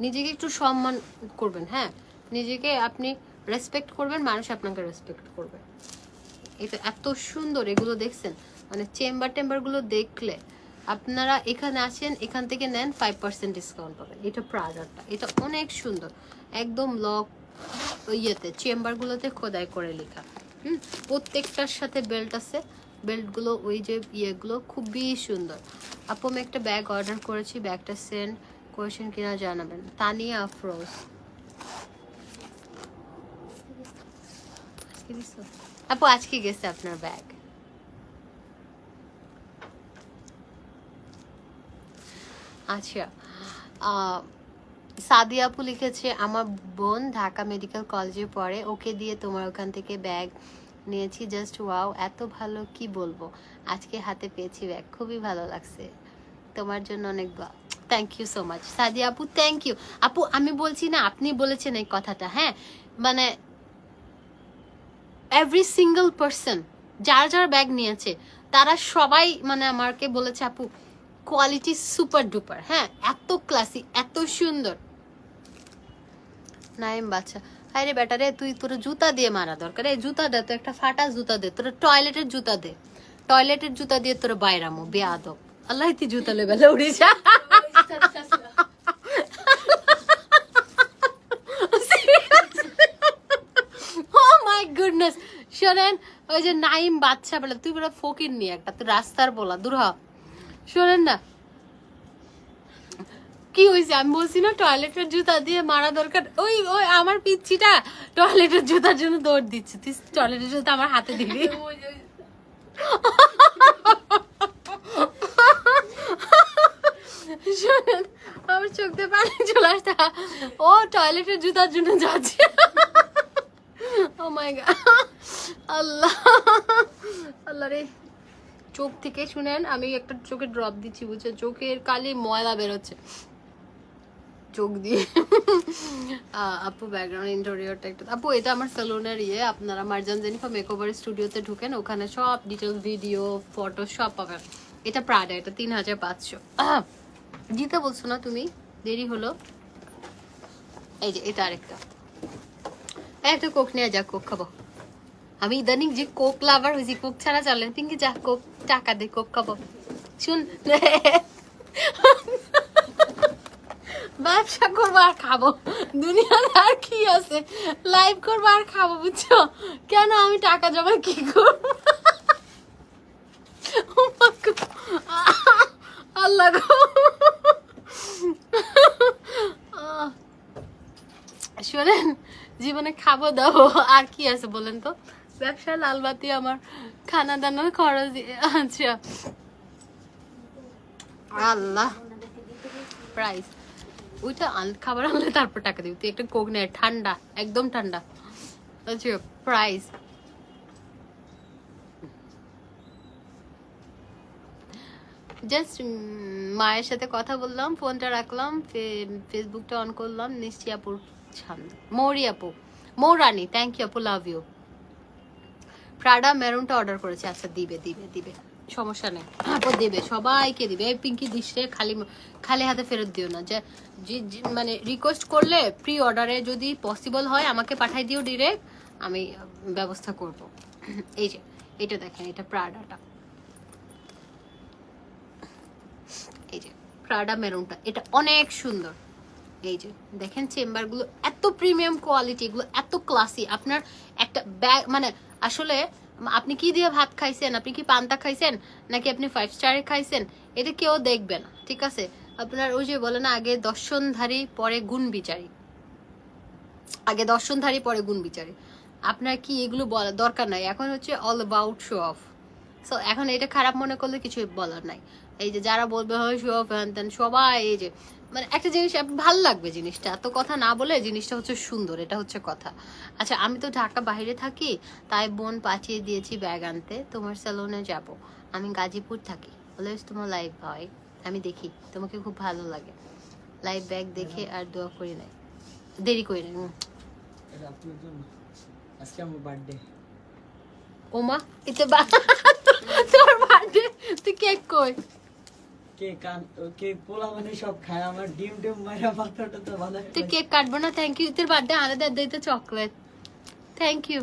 নিজেকে একটু সম্মান করবেন, হ্যাঁ নিজেকে আপনি রেসপেক্ট করবেন, মানুষ আপনাকে রেসপেক্ট করবে। এটা এত সুন্দর, এগুলো দেখছেন, মানে চেম্বারগুলো দেখলে আপনারা এখানে আসেন, এখান থেকে নেন, 5% ডিসকাউন্ট পাবেন। এটা প্রাডাটা, এটা অনেক সুন্দর, একদম লক ইয়েতে চেম্বারগুলোতে খোদাই করে লেখা। প্রত্যেকটার সাথে বেল্ট আছে, বেল্টগুলো ওই যে ইয়েগুলো খুবই সুন্দর। আপু আমি একটা ব্যাগ অর্ডার করেছি, ব্যাগটা সেন্ড করেছেন কিনা জানাবেন। তানিয়া আফরোজ। আপু আজকে গেছে আপনার ব্যাগ। আচ্ছা, সাদিয়া আপু লিখেছে আমার বোন ঢাকা মেডিকেল কলেজে পড়ে, ওকে দিয়ে তোমার ওখান থেকে ব্যাগ নিয়েছি, জাস্ট ওয়াও, এত ভালো কি বলবো, আজকে হাতে পেয়েছি ব্যাগ, খুবই ভালো লাগছে, তোমার জন্য অনেক thank you so much Sadia আপু, থ্যাংক ইউ আপু। আমি বলছি না, আপনি বলেছেন এই কথাটা, হ্যাঁ মানে এভরি সিঙ্গেল পার্সন যার যার ব্যাগ নিয়েছে তারা সবাই মানে আমাকে বলেছে আপু কোয়ালিটি সুপার ডুপার, হ্যাঁ এত ক্লাসি, এত সুন্দর। নাইম বাচ্চা, হায় রে বেটা রে, তুই তোর জুতা দিয়ে মারা দরকার, এই জুতা দে তো, একটা ফাটা জুতা দে, তোর টয়লেটের জুতা দে, টয়লেটের জুতা দিয়ে তোর বাইরামো বেয়াদব, আল্লাহ তুই জুতা লে বেলা উড়ি যা। Oh my goodness, শোনেন ওই যে নাইম বাচ্চা বলে, তুই বলে ফকির নি একটা, তুই রাস্তার বলা, দূর হ। শোনেন না কি হয়েছে, আমি বলছি না টয়লেটের জুতা দিয়ে মারা দরকার, ওই ওই আমার পিচ্ছিটা টয়লেটের জুতার জন্য দৌড় দিচ্ছে, তুই টয়লেটের জুতা আমার হাতে দিবি। শোনেন আমার চোখ দিয়ে পানি চলে আসতে, ও টয়লেটের জুতার জন্য যাচ্ছে। ও মাই গড, আল্লাহ আল্লাহ রে, চোখ থেকে শুনেন আমি একটা চোখে ড্রপ দিচ্ছি, বুঝছে, চোখের কালি ময়লা বেরোচ্ছে চোখ দিয়ে। আপু ব্যাকগ্রাউন্ড ইন্টেরিয়রটা একটু, আপু এটা আমার সেলুনের ইয়ে, আপনারা মার্জান জেনিফা মেকওভার স্টুডিওতে ঢুকেন, ওখানে সব ডিটেলস ভিডিও ফটো সব পাবেন। এটা প্রাডা, এটা 3500। জিতে বলছো না তুমি, দেরি হলো। এই যে এটা আরেকটা, একটা কোক নিয়ে যা, কোক খাবো আমি, ইদানিং যে কোক লাভার হয়েছি, কোক ছাড়া চলে, পিঙ্কি যা কোক, টাকা দে কোক খাবো। শুন ব্যবসা করবো আর খাবো, দুনিয়াতে আর কি আছে, লাইভ করবো আর খাবো, বুঝছো, কেন আমি টাকা জমা কি করবো। আল্লাহ গো, শোনেন জীবনে খাবো দাবো আর কি আছে বলেন তো, ব্যবসা লালবাতি আমার খানা দানার খরচ। আচ্ছা আল্লাহ, প্রাইস ওইটা খাবার আনলে তারপর টাকা দিবি, তুই একটা কোক নে, ঠান্ডা একদম ঠান্ডা। আচ্ছা প্রাইস, জাস্ট মায়ের সাথে কথা বললাম, ফোনটা রাখলাম, ফেসবুকটা অন করলাম, নিশ্চয়ই আপুর সামনে, মৌরি আপু, মৌরানি, থ্যাংক ইউ আপু, লাভ ইউ। প্রাডা মেরুনটা অর্ডার করেছে, আচ্ছা দিবে দিবে দিবে, সমস্যা নেই আপু দেবে, সবাইকে দিবে। এই পিঙ্কি দিশে খালি খালি হাতে ফেরত দিও না, যে মানে রিকোয়েস্ট করলে প্রি অর্ডারে যদি পসিবল হয় আমাকে পাঠাই দিও ডিরেক্ট, আমি ব্যবস্থা করব। এই যে এটা দেখেন, এটা প্রাডাটা, এই যে প্রাডা মেরুনটা, এটা অনেক সুন্দর। এই যে দেখেন চেম্বারগুলো এত প্রিমিয়াম কোয়ালিটি, এগুলো এত ক্লাসি। আপনার একটা ব্যাগ মানে আসলে আপনি কি দিয়ে ভাত খাইছেন, আপনি কি পান্তা খাইছেন নাকি আপনি 5 স্টারে খাইছেন, এটা কেউ দেখবে না, ঠিক আছে। আপনার ওই যে বলে না, আগে দর্শনধারী পরে গুণ বিচারী, আগে দর্শনধারী পরে গুণ বিচারী। আপনার কি এগুলো বলার দরকার নাই, এখন হচ্ছে all about show off. So এখন এটা খারাপ মনে করলে কিছু বলার নাই। এই যে যারা বলবে হয় শো অফ হ্যান ত্যান, সবাই এই যে মানে একটা জিনিস ভাল লাগবে, জিনিসটা এত কথা না বলে জিনিসটা হচ্ছে সুন্দর, এটা হচ্ছে কথা। আচ্ছা আমি তো ঢাকা বাইরে থাকি, তাই বোন পাঠিয়ে দিয়েছি ব্যাগ আনতে, তোমার স্যালুনে যাব, আমি গাজীপুর থাকি, অলওয়েজ তোমার লাইভ হয়, আমি দেখি তোমাকে খুব ভালো লাগে, লাইভ ব্যাগ দেখে আর দোয়া করি নাই, দেরি করি নাই। এটা আপনার জন্য আজকে আমার বার্থডে ওমা এতে তোর বার্থডে তুই কেক কই কেক পোলা মানে সব খায় আমার ডিম মারা পাতাটা তো ভালো তুই কেক কাটবো না থ্যাংক ইউ তোর বার্থডে আলাদা দিতে চকলেট থ্যাংক ইউ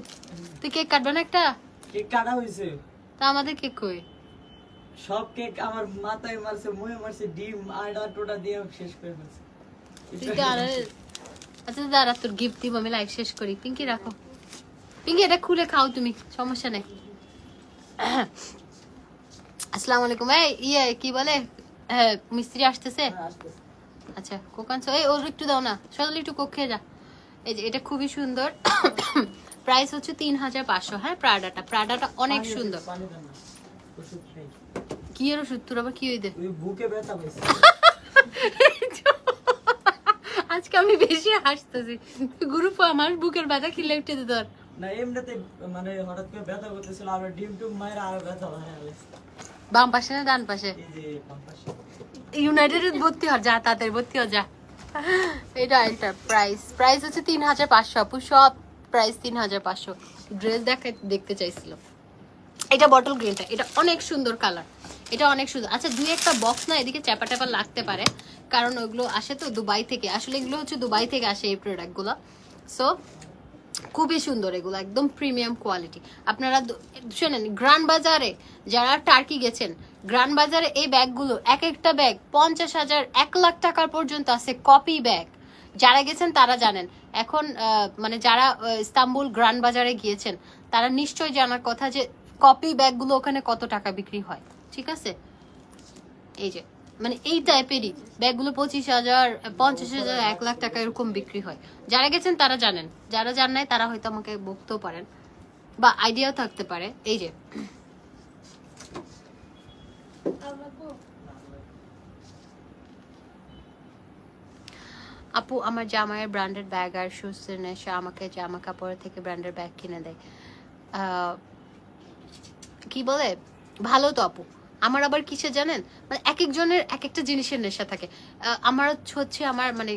তুই কেক কাটবো না একটা কেক কাটা হইছে তা আমাদের কেক কই সব কেক আমার মাথায় মারছে মুখে মারছে ডিম আটা টোটা দিয়ে শেষ করে ফেলছে তুই তো আচ্ছা দাঁড়া তোর গিফট দিব আমি লাইভ শেষ করি পিঙ্কি রাখো পিঙ্কি এটা খুলে খাও তুমি সমস্যা নেই আসসালামু আলাইকুম এই ইয়ে কি বলে মিস্ত্রি আসতেছে আচ্ছা কোক আনছো এই ওর একটু দাও না সকালে একটু কোক খেয়ে যা এই যে এটা খুবই সুন্দর প্রাইস হচ্ছে 3500 হ্যাঁ প্রাডাটা অনেক সুন্দর কি এর ওষুধ তোর আবার কি হইছে বুকে ব্যথা পাইছে আজকে আমি বেশি হাসতেছি গ্রুপ আমার বুকের ব্যথা খিলে উঠে ধর না এমনিতে মানে হঠাৎ করে ব্যথা করতেছিল আর ডিম মায়ের আর ব্যথা হয় বাম পাশে না ডান পাশে এই যে বাম পাশে ইউনাইটেডে ভর্তি হ যা তাদের ভর্তি হ যা এটা প্রাইস হচ্ছে 3500 আপু সব প্রাইস 3500 ড্রেস দেখতে চাইছিল এটা বটল গ্রিনটা এটা অনেক সুন্দর কালার এটা অনেক সুন্দর আচ্ছা দুই একটা বক্স না এদিকে চ্যাপা ট্যাপা লাগতে পারে কারণ ওইগুলো আসে তো দুবাই থেকে আসলে এগুলো হচ্ছে দুবাই থেকে আসে এই প্রোডাক্টগুলো সো খুবই সুন্দর এগুলো একদম প্রিমিয়াম কোয়ালিটি আপনারা শোনেন গ্রান্ড বাজারে যারা টার্কি গেছেন গ্রান্ড বাজারে এই ব্যাগগুলো এক একটা ব্যাগ 50,000 1 লাখ টাকার পর্যন্ত আছে কপি ব্যাগ যারা গেছেন তারা জানেন এখন মানে যারা ইস্তাম্বুল গ্রান্ড বাজারে গিয়েছেন তারা নিশ্চয়ই জানার কথা যে কপি ব্যাগগুলো ওখানে কত টাকা বিক্রি হয় ঠিক আছে এই যে মানে এই টাইপেরই ব্যাগগুলো 25,000 50,000 1 লাখ টাকা এরকম বিক্রি হয় যারা গেছেন তারা জানেন যারা জান নাই তারা হয়তো আমাকে বলতেও পারেন বা আইডিয়াও থাকতে পারে এই যে আপু আমার জামাইয়ের ব্র্যান্ডেড ব্যাগ আর শুজ সে আমাকে জামা কাপড় থেকে ব্র্যান্ডেড ব্যাগ কিনে দেয় কি বলে ভালো তো আপু আমার আবার কিসে জানেন মানে এক একজনের এক একটা জিনিসের নেশা থাকে আমার হচ্ছে আমার মানে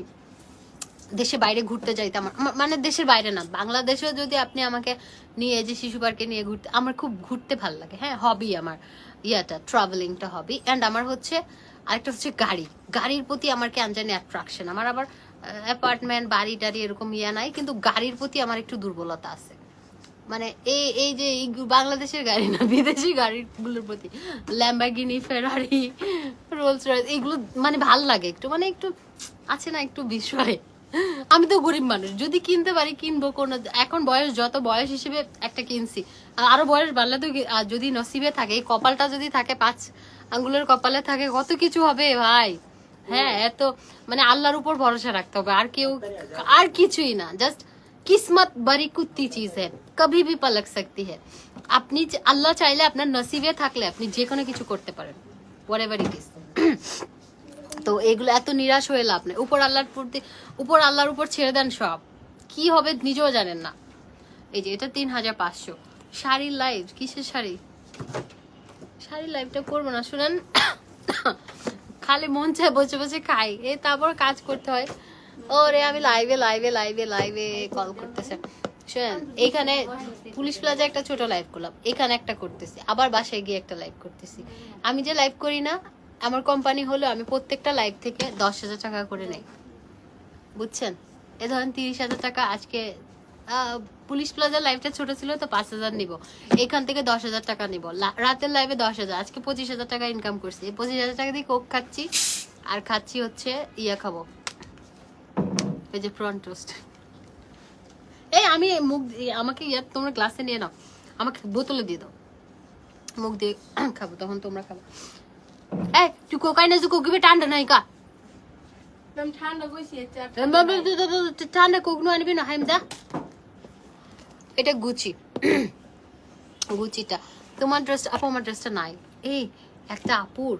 দেশে বাইরে ঘুরতে যাইতে আমার মানে দেশের বাইরে না বাংলাদেশেও যদি আপনি আমাকে নিয়ে যে শিশু পার্কে নিয়ে ঘুরতে আমার খুব ঘুরতে ভালো লাগে হ্যাঁ হবি আমার ট্রাভেলিংটা হবি অ্যান্ড আমার হচ্ছে আরেকটা হচ্ছে গাড়ির প্রতি আমার কেন জানি অ্যাট্রাকশন আমার আবার অ্যাপার্টমেন্ট বাড়ি টাড়ি এরকম নাই কিন্তু গাড়ির প্রতি আমার একটু দুর্বলতা আছে মানে এই যে বাংলাদেশের গাড়ি না বিদেশি গাড়িগুলোর প্রতি ল্যাম্বরগিনি ফেরারি রোলস রয়েস এগুলো মানে ভাল লাগে একটু মানে একটু আছে না একটু বিষয় আমি তো গরিব মানুষ যদি কিনতে পারি কিনবো কোনো এখন যত বয়স হিসেবে একটা কিনছি আরো বয়স বাড়লে তো যদি নসিবে থাকে এই কপালটা যদি থাকে 5 আঙ্গুলের কপালে থাকে কত কিছু হবে ভাই হ্যাঁ এত মানে আল্লাহর উপর ভরসা রাখতে হবে আর কিছুই না জাস্ট কিসমত বারি কুত্তি চিজ হ্যাঁ কভি ভি পলক সকতি হ্যাঁ আপনি আল্লাহ চাইলে আপনার নসিবে থাকলে আপনি যে কোনো কিছু করতে পারেন হোয়াটএভার ইট ইজ তো এগুলো এত নিরাশ হয়ে লাভ নেই উপর আল্লাহর উপর ছেড়ে দেন সব কি হবে নিজেও জানেন না এই যে এটা 3500 শাড়ির লাইভ কিসের শাড়ির লাইভটা করবো না শুনেন খালি মন চায় বসে বসে খাই তারপর কাজ করতে হয় ওরে আমি লাইভে কল করতেছে শুনেন এখানে পুলিশ প্লাজা একটা ছোট লাইভ করলাম এখানে একটা করতেছি আবার বাসায় গিয়ে একটা লাইভ করতেছি আমি যে লাইভ করি না আমার কোম্পানি হলো আমি প্রত্যেকটা লাইভ থেকে 10,000 টাকা করে নেই বুঝছেন এ ধরেন 30,000 টাকা আজকে পুলিশ প্লাজা লাইভটা ছোট ছিল তো 5,000 নিব এখান থেকে 10,000 টাকা নিব রাতের লাইভে 10,000 আজকে 25,000 টাকা ইনকাম করছি এই 25,000 টাকা দিয়ে কোক খাচ্ছি আর খাচ্ছি হচ্ছে খাবো এই যে প্রন টোস্ট আমি আমাকে তোমরা গ্লাসে নিয়ে নাও আমাকে বোতলে দিয়ে দাও মুখ দিয়ে খাবো তখন তোমরা খাবো তুই কোকাই না কোক দিবে ঠান্ডা নাই কা ঠান্ডা কোক নো আনবি না হাইমদা এটা গুচিটা তোমার ড্রেস আপু আমার ড্রেসটা নাই এই একটা আপুর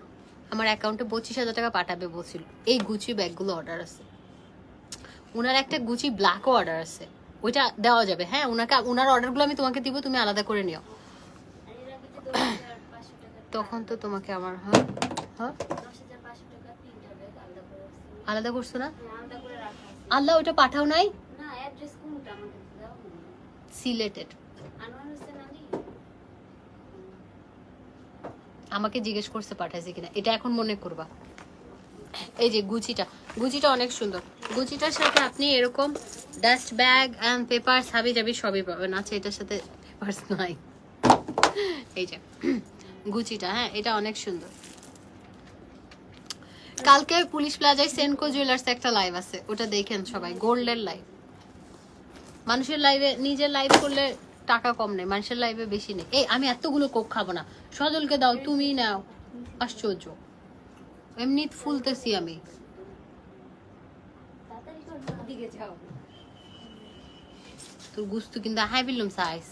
আমার অ্যাকাউন্টে 25,000 টাকা পাঠাবে বলছিল এই গুচি ব্যাগগুলো অর্ডার আছে ওনার একটা গুচি ব্ল্যাকও অর্ডার আছে ওইটা দেওয়া যাবে হ্যাঁ ওনার অর্ডারগুলো আমি তোমাকে দিব তুমি আলাদা করে নিও তখন তো তোমাকে আমার হ্যাঁ আলাদা করছো না আল্লাহ ওটা পাঠাও নাই সিলেটেড। আমাকে জিজ্ঞেস করতে পাঠাইছে কিনা, এটা এখন মনে করবা। এই যে গুচিটা, গুচিটা অনেক সুন্দর। গুচিটার সাথে আপনি এরকম ডাস্ট ব্যাগ এন্ড পেপারস হাবি জাবি সবই পাবেন। আচ্ছা এটার সাথে পেপারস নাই। এই যে গুচিটা, হ্যাঁ এটা অনেক সুন্দর। কালকে পুলিশ প্লাজায় সেনকো জুয়েলার্স একটা লাইভ আছে, ওটা দেখেন সবাই, গোল্ডের লাইভ। মানুষের লাইভে, নিজের লাইভ করলে টাকা কম নেই, মানুষের লাইভে বেশি নেই। এই আমি এতগুলো কোক খাবো না, সজলকে দাও, তুমি নাও। আশ্চর্য, এমনি ফুলতেছি আমি। তোর গুস্তু কিন্তু হাই বিলুম সাইজ।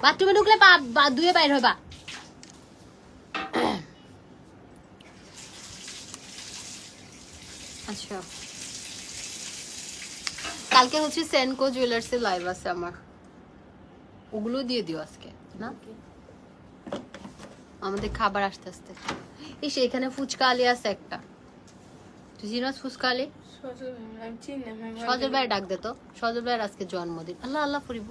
বাথরুমে ঢুকলে পা ধুয়ে বাইর হবা। আচ্ছা কালকে হচ্ছে সেনকো জুয়েলার্স এর লাইভ আছে আমার, ওগুলো দিয়ে দিও আজকে না। আমাদের খাবার আস্তে আস্তে। এই এখানে ফুচকা আলি আছে একটা, তুই চিনস ফুচকা আলি? সজল ভাই ডাক দে তো, সজল ভাইয়ের আজকে জন্মদিন। আল্লাহ আল্লাহ ফুরিব।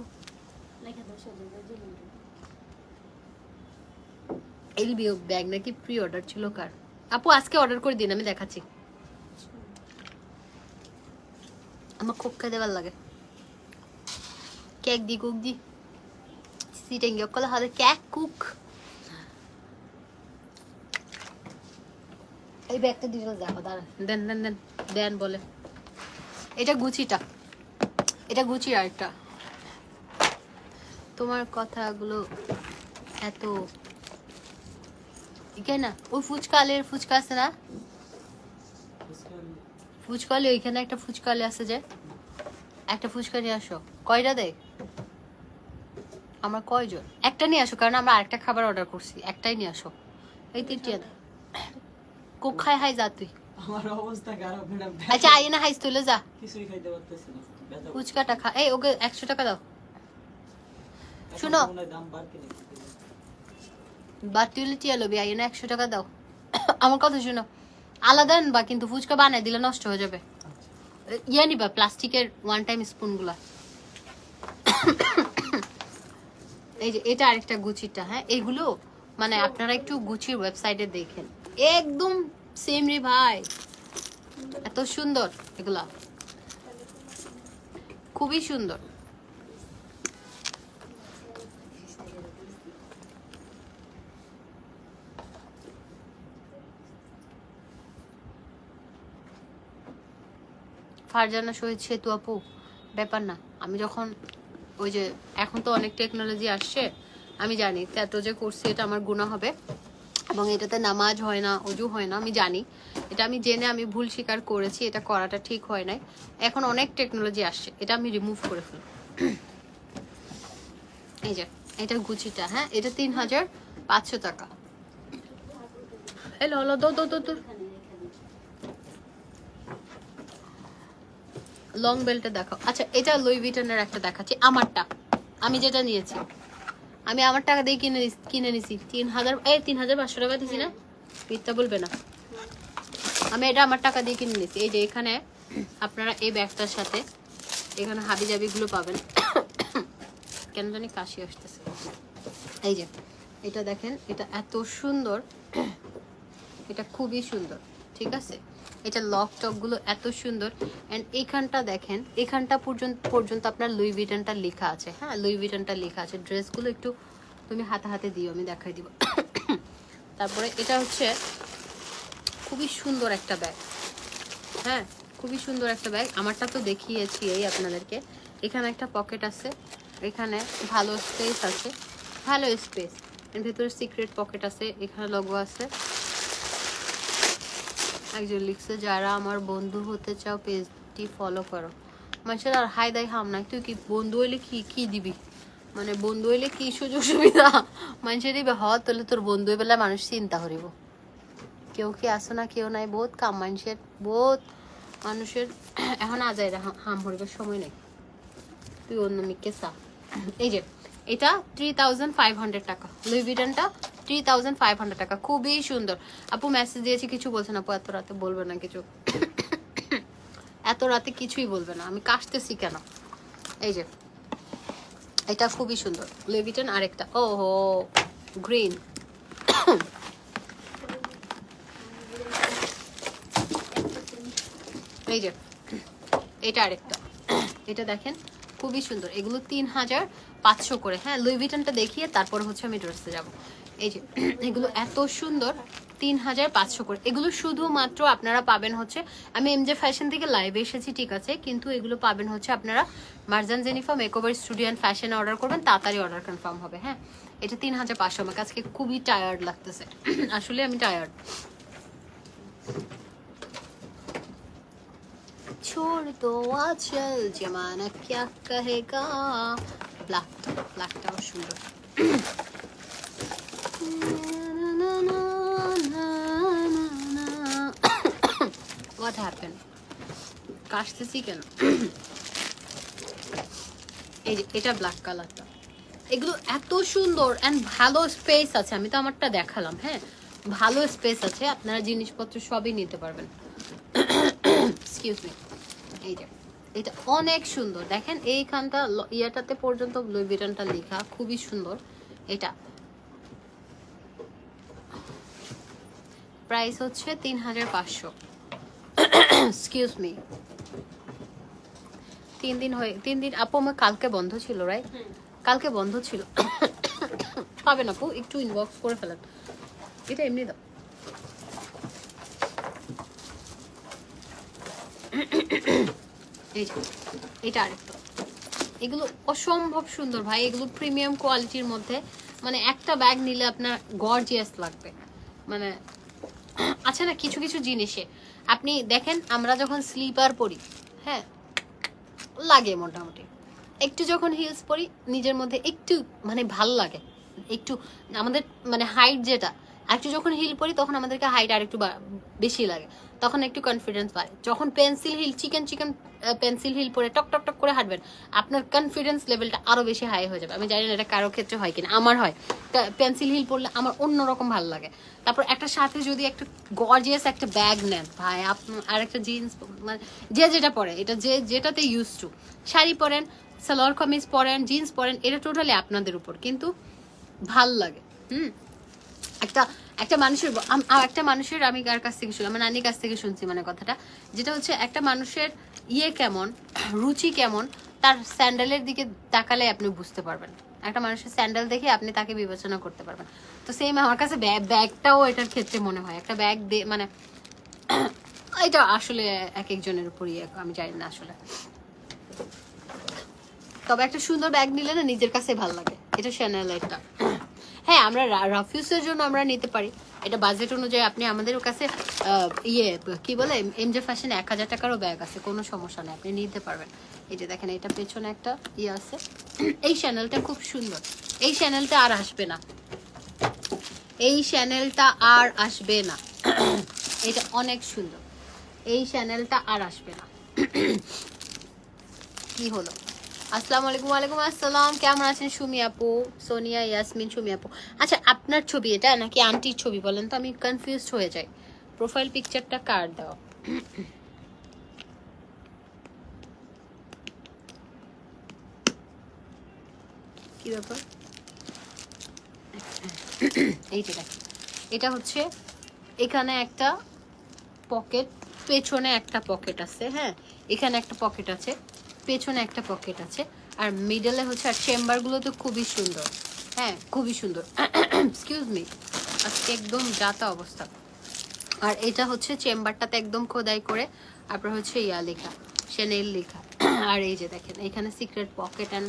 এলবিও ব্যাগ নাকি প্রি অর্ডার ছিল কার? আপু আজকে অর্ডার করে দিন, আমি দেখাচ্ছি। আমার কোক খেতে ভালো লাগে। কেক দি কুক দি সিটেং কলে হাতে কেক কুক। এই ব্যাগটা ডিটেলস দেখো, দাঁড়া দেন দেন দেন দেন বলে। এটা গুচিটা, এটা গুচি। আর একটা তোমার কথাগুলো এত কেন না, ওই ফুচকালের ফুচকা আছে না, ফুচকালে ওইখানে একটা ফুচকালে আছে যে, একটা ফুচকা নিয়ে আসো। কয়টা দেয়? আমার কয়জন? একটা নিয়ে আসো, কারণ আমরা আরেকটা খাবার অর্ডার করছি, একটাই নিয়ে আসো। এই তিনটি কোক খায় হাই যা তুই। আমার অবস্থা খারাপ ম্যাডাম। আচ্ছা আই না হাইস তুলে যা, কিছুই খাইতে পারতেছি না, ফুচকাটা খা। এই ওকে 100 টাকা দাও। শুনো দাম বাড়তি নাকি? বাড়তি হলে টিয়া লবি, আই না 100 টাকা দাও। আমার কথা শুনো, আলাদা আনবা কিন্তু ফুচকা বানাই দিলে নষ্ট হয়ে যাবে। ইয়ে নিবা প্লাস্টিকের ওয়ান টাইম স্পুন গুলা। এই যে এটা আরেকটা গুচিটা, হ্যাঁ এগুলো মানে আপনারা একটু গুচির ওয়েবসাইটে দেখেন, একদম সেম রে ভাই, এত সুন্দর এগুলা, খুবই সুন্দর। ফারজানা শহীদ সেতু আপু, ব্যাপার না। আমি যখন ওই যে এখন তো অনেক টেকনোলজি আসছে, আমি জানি এত যে করছি এটা আমার গুনাহ হবে, এবং এটাতে নামাজ হয় না, অজু হয় না, আমি জানি এটা, আমি জেনে আমি ভুল স্বীকার করেছি, এটা করাটা ঠিক হয় নাই। এখন অনেক টেকনোলজি আসছে, এটা আমি রিমুভ করে ফেলি। এই যে এটা গুচিটা, হ্যাঁ এটা 3500 টাকা। হ্যালো হলো দো দো দো দো। লং বেল্টে দেখাও। আচ্ছা এটা লুই ভিটনের একটা দেখাচ্ছি, আমারটা, আমি যেটা নিয়েছি, আমি আমার টাকা দিয়ে কিনে নিছি 3500 টাকা দিছি না, মিথ্যা বলবে না। আমি এটা আমার টাকা দিয়ে কিনে নিছি। এই যে এখানে আপনারা এই ব্যাগটার সাথে এখানে হাবি জাবিগুলো পাবেন। কেন জানি কাশি আসতেছে। এই যে এটা দেখেন, এটা এত সুন্দর, এটা খুবই সুন্দর, ঠিক আছে। এটা লক টক গুলো এত সুন্দর, এন্ড এইখানটা দেখেন, এখানটা পর্যন্ত আপনার লুই ভিটনটা লেখা আছে, হ্যাঁ লুই ভিটনটা লেখা আছে। ড্রেসগুলো একটু তুমি হাতে হাতে দিও, আমি দেখাই দিব। তারপরে এটা হচ্ছে খুবই সুন্দর একটা ব্যাগ, হ্যাঁ খুবই সুন্দর একটা ব্যাগ। আমারটা তো দেখিয়েছি এই আপনাদেরকে। এখানে একটা পকেট আছে, এখানে ভালো স্পেস আছে, ভালো স্পেস, এর ভিতরে সিক্রেট পকেট আছে, এখানে লোগো আছে। একজন লিখছে, যারা আমার বন্ধু হতে চাও পেজটি ফলো করো। মানুষের আর হাই দাই হাম নাই, তুই কি বন্ধু হইলে কি দিবি, মানে বন্ধু হইলে কি সুযোগ সুবিধা মানুষের দিবে। তাহলে তোর বন্ধু বেলা মানুষ চিন্তা করিব, কেউ কি আসো না, কেউ নাই, বহুত কাম মানুষের, বহুত মানুষের। এখন আজাই হাম হরিবার সময় নেই, তুই অন্য মিকে চা। এই যে এটা 3500 টাকা, লুই ভিটনটা 3500 টাকা, খুবই সুন্দর। আপু মেসেজ দিয়েছি, কিছু বলছে না আপু, এত রাতে বলবে না কিছু, এত রাতে কিছুই বলবে না। আমি কাশতেছি কেন, এই যে এটা খুবই সুন্দর লুই ভিটন। আরেকটা ওহো গ্রিন, এই যে এটা আরেকটা, এটা দেখেন খুবই সুন্দর। এগুলো 3500 করে। হ্যাঁ লুই ভিটনটা দেখিয়ে তারপর হচ্ছে আমি ড্রেসে যাব। এই যে এগুলো এত সুন্দর 3500 করে। এগুলো শুধুমাত্র আপনারা পাবেন হচ্ছে, আমি এমজে ফ্যাশন থেকে লাইভে এসেছি ঠিক আছে, কিন্তু এগুলো পাবেন হচ্ছে আপনারা Marjan Zenifa makeover studio and ফ্যাশনে অর্ডার করবেন, তাড়াতাড়ি অর্ডার কনফার্ম হবে। হ্যাঁ এটা 3500। আমার আজকে খুবই টায়ার্ড লাগতেছে, আসলে আমি টায়ার্ড। छोड़ दो आंचल जमाना क्या कहेगा। ব্ল্যাকটাও সুন্দর। What happened? কাশতেছি কেন? এই যে এটা ব্ল্যাক কালারটা, এগুলো এত সুন্দর এন্ড ভালো স্পেস আছে। আমি তো আমারটা দেখালাম। হ্যাঁ ভালো স্পেস আছে, আপনারা জিনিসপত্র সবই নিতে পারবেন। Excuse me. এই যে এটা অনেক সুন্দর, দেখেন এইখানটা ইয়াটাতে পর্যন্ত লুই ভিটনটা লেখা, খুবই সুন্দর। এটা প্রাইস হচ্ছে 3500। এক্সকিউজ মি, 3 দিন আপু আমার কালকে বন্ধ ছিল রাইট, কালকে বন্ধ ছিল। পাবেন আপু, একটু ইনবক্স করে ফেলেন। এটা এমনি দাও। এই যে এটা আরেকটা, এগুলো অসম্ভব সুন্দর ভাই, এগুলো প্রিমিয়াম কোয়ালিটির মধ্যে। মানে একটা ব্যাগ নিলে আপনার গর্জিয়াস লাগবে। মানে আচ্ছা না, কিছু কিছু জিনিসে আপনি দেখেন আমরা যখন স্লিপার পরি, হ্যাঁ লাগে মোটামুটি, একটু যখন হিলস পরি নিজের মধ্যে একটু মানে ভাল লাগে, একটু আমাদের মানে হাইট যেটা, একটু যখন হিল পরি তখন আমাদেরকে হাইট আর একটু বেশি লাগে, তখন একটু কনফিডেন্স বাড়ে। যখন pencil hill chicken pencil hill পরে টক টক টক করে হাঁটবেন, আপনার কনফিডেন্স লেভেলটা আরো বেশি হাই হয়ে যাবে। আমি জানি না এটা কারো ক্ষেত্রে হয় কিনা, আমার হয়। পেন্সিল হিল পরলে আমার অন্যরকম ভালো লাগে। তারপর একটা সাথে যদি একটা গর্জিয়াস একটা ব্যাগ নেন ভাই, আপনার আর একটা জিন্স, মানে যে যেটা পরে, এটা যে যেটাতে ইউজ টু, শাড়ি পরেন, সালোয়ার কামিজ পরেন, জিন্স পরেন, এটা টোটালি আপনাদের উপর, কিন্তু ভাল লাগে। একটা মানুষের আমি কার কাছ থেকে শুনলাম, আমার নানির কাছ থেকে শুনছি মানে কথাটা, যেটা হচ্ছে একটা মানুষের কেমন, রুচি কেমন, তার স্যান্ডেলের দিকে তাকালে আপনি বুঝতে পারবেন। একটা মানুষের স্যান্ডেল দেখে আপনি তাকে বিবেচনা করতে পারবেন। তো সেম আমার কাছে ব্যাগটাও এটার ক্ষেত্রে মনে হয়। একটা ব্যাগ মানে এটা আসলে এক একজনের উপরই, আমি জানি না আসলে। তবে একটা সুন্দর ব্যাগ নিলে না নিজের কাছে ভালো লাগে। এটা শ্যানেল এটা। হ্যাঁ আমরা রাফিউজের জন্য আমরা নিতে পারি, এটা বাজেট অনুযায়ী। আপনি আমাদের কাছে কি বলে এমজে ফ্যাশনে 1000 টাকারও ব্যাগ আছে, কোনো সমস্যা নেই, আপনি নিতে পারবেন। এই যে দেখেন এটা পেছনে একটা আছে, এই শ্যানেলটা খুব সুন্দর। এই শ্যানেলটা আর আসবে না, এই শ্যানেলটা আর আসবে না। এটা অনেক সুন্দর, এই শ্যানেলটা আর আসবে না। কি হলো? আসসালামু আলাইকুম। ওয়ালাইকুম আসসালাম, কেমন আছেন সুমি আপু, সোনিয়া, ইয়াসমিন, সুমি আপু। আচ্ছা আপনার ছবি এটা নাকি আন্টির ছবি বলেন তো, আমি কনফিউজড হয়ে যাই। প্রোফাইল পিকচারটা কার দাও? কি ব্যাপার? এইটা দেখি, এটা হচ্ছে এখানে একটা পকেট, পেছনে একটা পকেট আছে। হ্যাঁ এখানে একটা পকেট আছে, পেছনে একটা পকেট আছে, আর মিডলে হচ্ছে, আর চেম্বারগুলো তো খুবই সুন্দর। হ্যাঁ খুবই সুন্দর। এক্সকিউজ মি, আজকে একদম যাতা অবস্থা। আর এটা হচ্ছে চেম্বারটাতে একদম খোদাই করে তারপর হচ্ছে লেখা, শ্যানেল লেখা। আর এই যে দেখেন এখানে সিক্রেট পকেট অ্যান্ড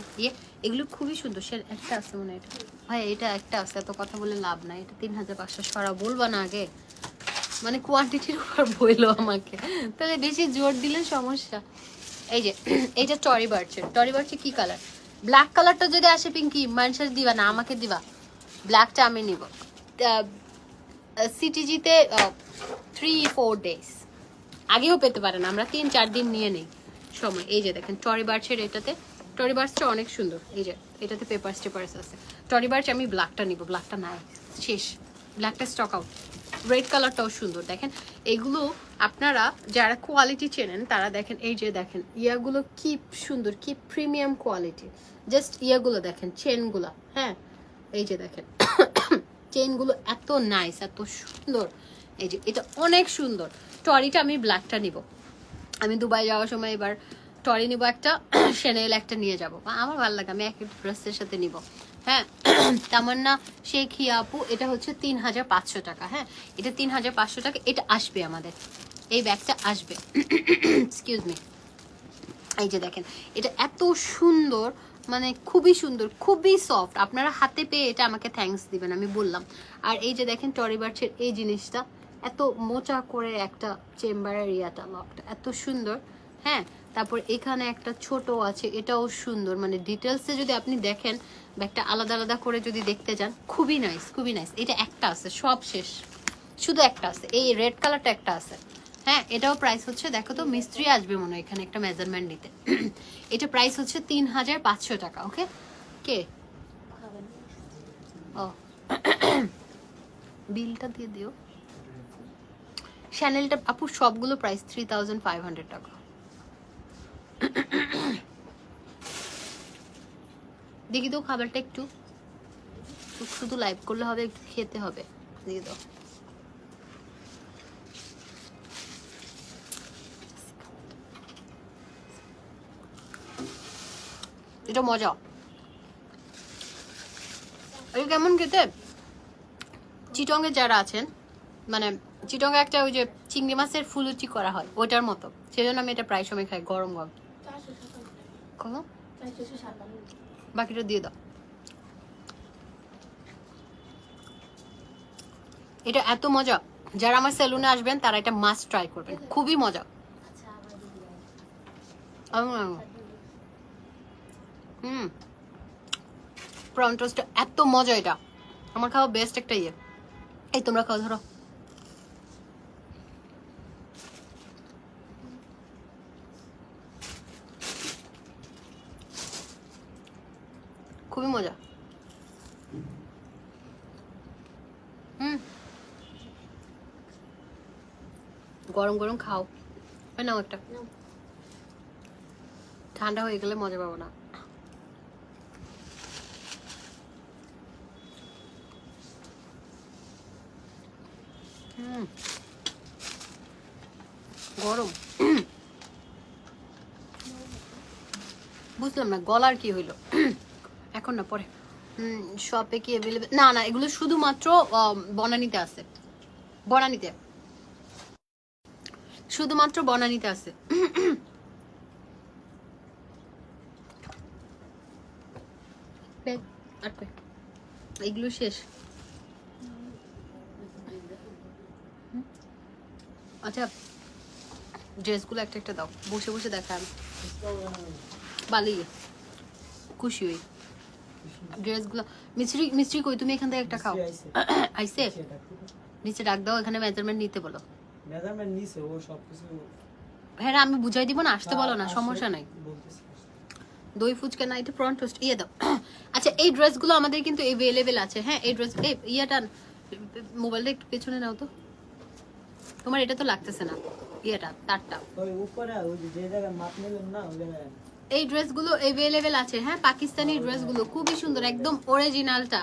এগুলো খুবই সুন্দর। সে একটা আছে মনে হয়, এটা ভাই এটা একটা আছে, এত কথা বলে লাভ নাই। এটা 3500 সরা বলবা না আগে, মানে কোয়ান্টিটির উপর বললো আমাকে, তাহলে বেশি জোর দিলে সমস্যা। এই যে এইটা টরি বার্চের কি কালার? ব্ল্যাক কালারটা যদি আসে পিঙ্কি মানুষের দিবা না, আমাকে দিবা, ব্ল্যাকটা আমি নিব। সিটিজিতে 3-4 ডেজ আগেও পেতে পারেন, আমরা 3-4 দিন নিয়ে নেই সময়। এই যে দেখেন টরি বার্চের, এটাতে টরি বার্চটা অনেক সুন্দর। এই যে এটাতে পেপার্স আছে। টরি বার্চ আমি ব্ল্যাকটা নিব, ব্ল্যাকটা নাই, শেষ, ব্ল্যাকটা স্টক আউট। রেড কালারটাও সুন্দর দেখেন। এগুলো আপনারা যারা কোয়ালিটি চেনেন তারা দেখেন, এই যে দেখেন ইয়াগুলো কি সুন্দর, কি প্রিমিয়াম কোয়ালিটি। জাস্ট ইয়াগুলো দেখেন, চেনগুলো, হ্যাঁ এই যে দেখেন চেনগুলো এত নাইস, এত সুন্দর। এই যে এটা অনেক সুন্দর। টরিটা আমি ব্ল্যাকটা নিব, আমি দুবাই যাওয়ার সময় এবার টরি নিব একটা, শ্যানেল একটা নিয়ে যাব, আমার ভালো লাগে, আমি এক ড্রেসের সাথে নিব। হ্যাঁ তামান্না শেখিয়া আপু, এটা হচ্ছে 3500 টাকা। হ্যাঁ এটা 3500 টাকা, এটা আসবে আমাদের, এই ব্যাগটা আসবে। Excuse me. এই যে দেখেন এটা এত সুন্দর, মানে খুবই সুন্দর, খুবই সফট। আপনারা হাতে পেয়ে এটা আমাকে থ্যাঙ্কস দিবেন, আমি বললাম। আর এই যে দেখেন টরি বার্চের এই জিনিসটা এত মোটা করে একটা চেম্বারের ইয়াটা, লকটা এত সুন্দর। হ্যাঁ তারপর এখানে একটা ছোট আছে, এটাও সুন্দর, মানে ডিটেলসে যদি আপনি দেখেন ব্যাগটা আলাদা আলাদা করে যদি দেখতে যান, খুবই নাইস, খুবই নাইস। এটা একটা আছে, সব শেষ, শুধু একটা আছে, এই রেড কালারটা একটা আছে। হ্যাঁ এটাও প্রাইস হচ্ছে, দেখো তো মিস্ত্রি আসবে মনে হয় এখানে একটা মেজারমেন্ট নিতে। এটা প্রাইস হচ্ছে 3500 টাকা। ওকে কে ও বিলটা দিয়ে দিও। শ্যানেলটা আপু সবগুলো প্রাইস 3500 টাকা। দেখি তো খাবারটা একটু, শুধু লাইভ করলে হবে, একটু খেতে হবে, দিয়ে দাও। এটা মজা, এটা কেমন খেতে, চিটংয়ে যারা আছেন, মানে চিটংয়ে একটা ওই যে চিংড়ি মাছের ফুলুচি করা হয় ওইটার মতো, সেজন্য আমি এটা প্রায় সময় খাই গরম গরম। কত? বাকিটা দিয়ে দাও। এটা এত মজা, যারা আমার সেলুনে আসবেন তারা এটা মাস্ট ট্রাই করবেন, খুবই মজা। প্রন টোস্টটা এত মজা, এটা আমার খাওয়া বেস্ট একটা ইয়ে। এই তোমরা খাও, ধরো। খুবই মজা। গরম গরম খাও, নাও একটা, ঠান্ডা হয়ে গেলে মজা পাবো না। গরম। বুঝলাম না গলার কি হইলো। এখন না, পরে। শপে কি অ্যাভেলেবল? না না, এগুলো শুধুমাত্র বনানীতে আছে, বনানীতে, শুধুমাত্র বনানীতে আছে। এগুলো শেষ। আচ্ছা ড্রেসগুলো একটা একটা দাও, বসে বসে দেখান, বালি খুশি হই। ড্রেসগুলো মিস্ত্রি, মিস্ত্রি কই, তুমি এখান থেকে একটা খাও। আইসে নিচে ডাক দাও, এখানে মেজারমেন্ট নিতে বলো। মেজারমেন্ট নিছে ও সবকিছু। হ্যাঁ আমি বুঝাই দিব না, আসতে বলো না, সমস্যা নাই। দই ফুচকা না, এটা প্রন টোস্ট ইয়ে দাও। আচ্ছা এই ড্রেসগুলো আমাদের কিন্তু এভেলেবেল আছে। হ্যাঁ এই ড্রেস, এই ইয়াটা মোবাইলটা একটু পেছনে নাও তো, তোমার এটা তো লাগতেছে না, ইয়েটা তারটা ওই উপরে ওই যে জায়গায় মাপ নিলেন না ওই জায়গায়। এই ড্রেসগুলো এভেলেবেল আছে। হ্যাঁ পাকিস্তানি ড্রেসগুলো খুবই সুন্দর, একদম অরিজিনালটা,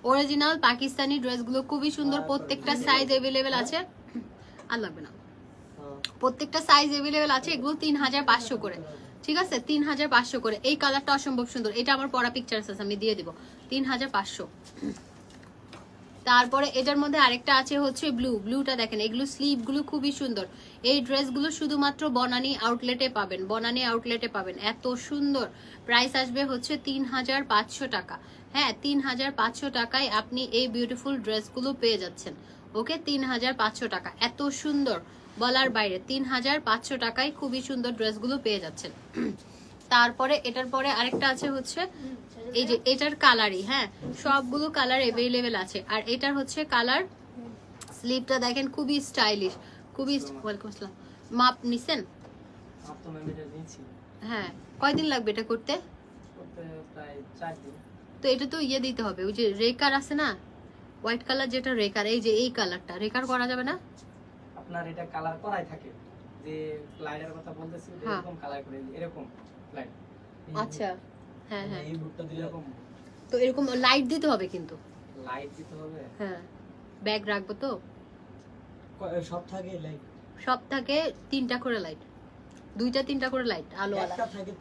অরিজিনাল পাকিস্তানি ড্রেসগুলো খুবই সুন্দর, প্রত্যেকটা সাইজ এভেলেবেল আছে। আর লাগবে না, প্রত্যেকটা সাইজ এভেলেবেল আছে। এগুলো 3500 করে, ঠিক আছে 3500 করে। এই কালারটা অসম্ভব সুন্দর, এটা আমার পরা পিকচার্স আছে, আমি দিয়ে দেবো 3500। তারপরে এটার মধ্যে আরেকটা আছে হচ্ছে ব্লু, ব্লুটা দেখেন, এগুলো স্লিভ গুলো খুবই সুন্দর। এই ড্রেসগুলো শুধুমাত্র বনানী আউটলেটে পাবেন, বনানী আউটলেটে পাবেন, এত সুন্দর। প্রাইস আসবে হচ্ছে 3500 টাকা। হ্যাঁ 3500 টাকায় আপনি এই বিউটিফুল ড্রেসগুলো পেয়ে যাচ্ছেন। ওকে 3500 টাকা, এত সুন্দর বলার বাইরে। 3500 টাকায় খুবই সুন্দর ড্রেসগুলো পেয়ে যাচ্ছেন। তারপরে এটার পরে আরেকটা আছে হচ্ছে এই যে এটার কালারই, হ্যাঁ সবগুলো কালার এভেলেবেল আছে। আর এটার হচ্ছে কালার, স্লিভটা দেখেন খুবই স্টাইলিশ, খুবই। ওয়েলকাম আসসালাম। মাপ নিছেন? মাপ তো আমি এটা নিয়েছি। হ্যাঁ কয়দিন লাগবে এটা করতে? প্রায় 4 দিন। তো এটা তো ইয়ে দিতে হবে, ওই যে রেকার আছে না, হোয়াইট কালার যেটা রেকার, এই যে এই কালারটা রেকার করা যাবে না? আপনার এটা কালার করাই থাকে, যে লাইটের কথা বলতেছি হ্যাঁ। এরকম কালার করে এরকম লাইট। আচ্ছা, হ্যাঁ হ্যাঁ। এই বুটটা দিলে এরকম তো এরকম লাইট দিতে হবে কিন্তু। লাইট দিতে হবে। হ্যাঁ, ব্যাগ রাখবো তো, সব থাকে লাইট, সব থাকে 3টা করে লাইট, 2টা 3টা করে লাইট আলো আলা, একটা থাকে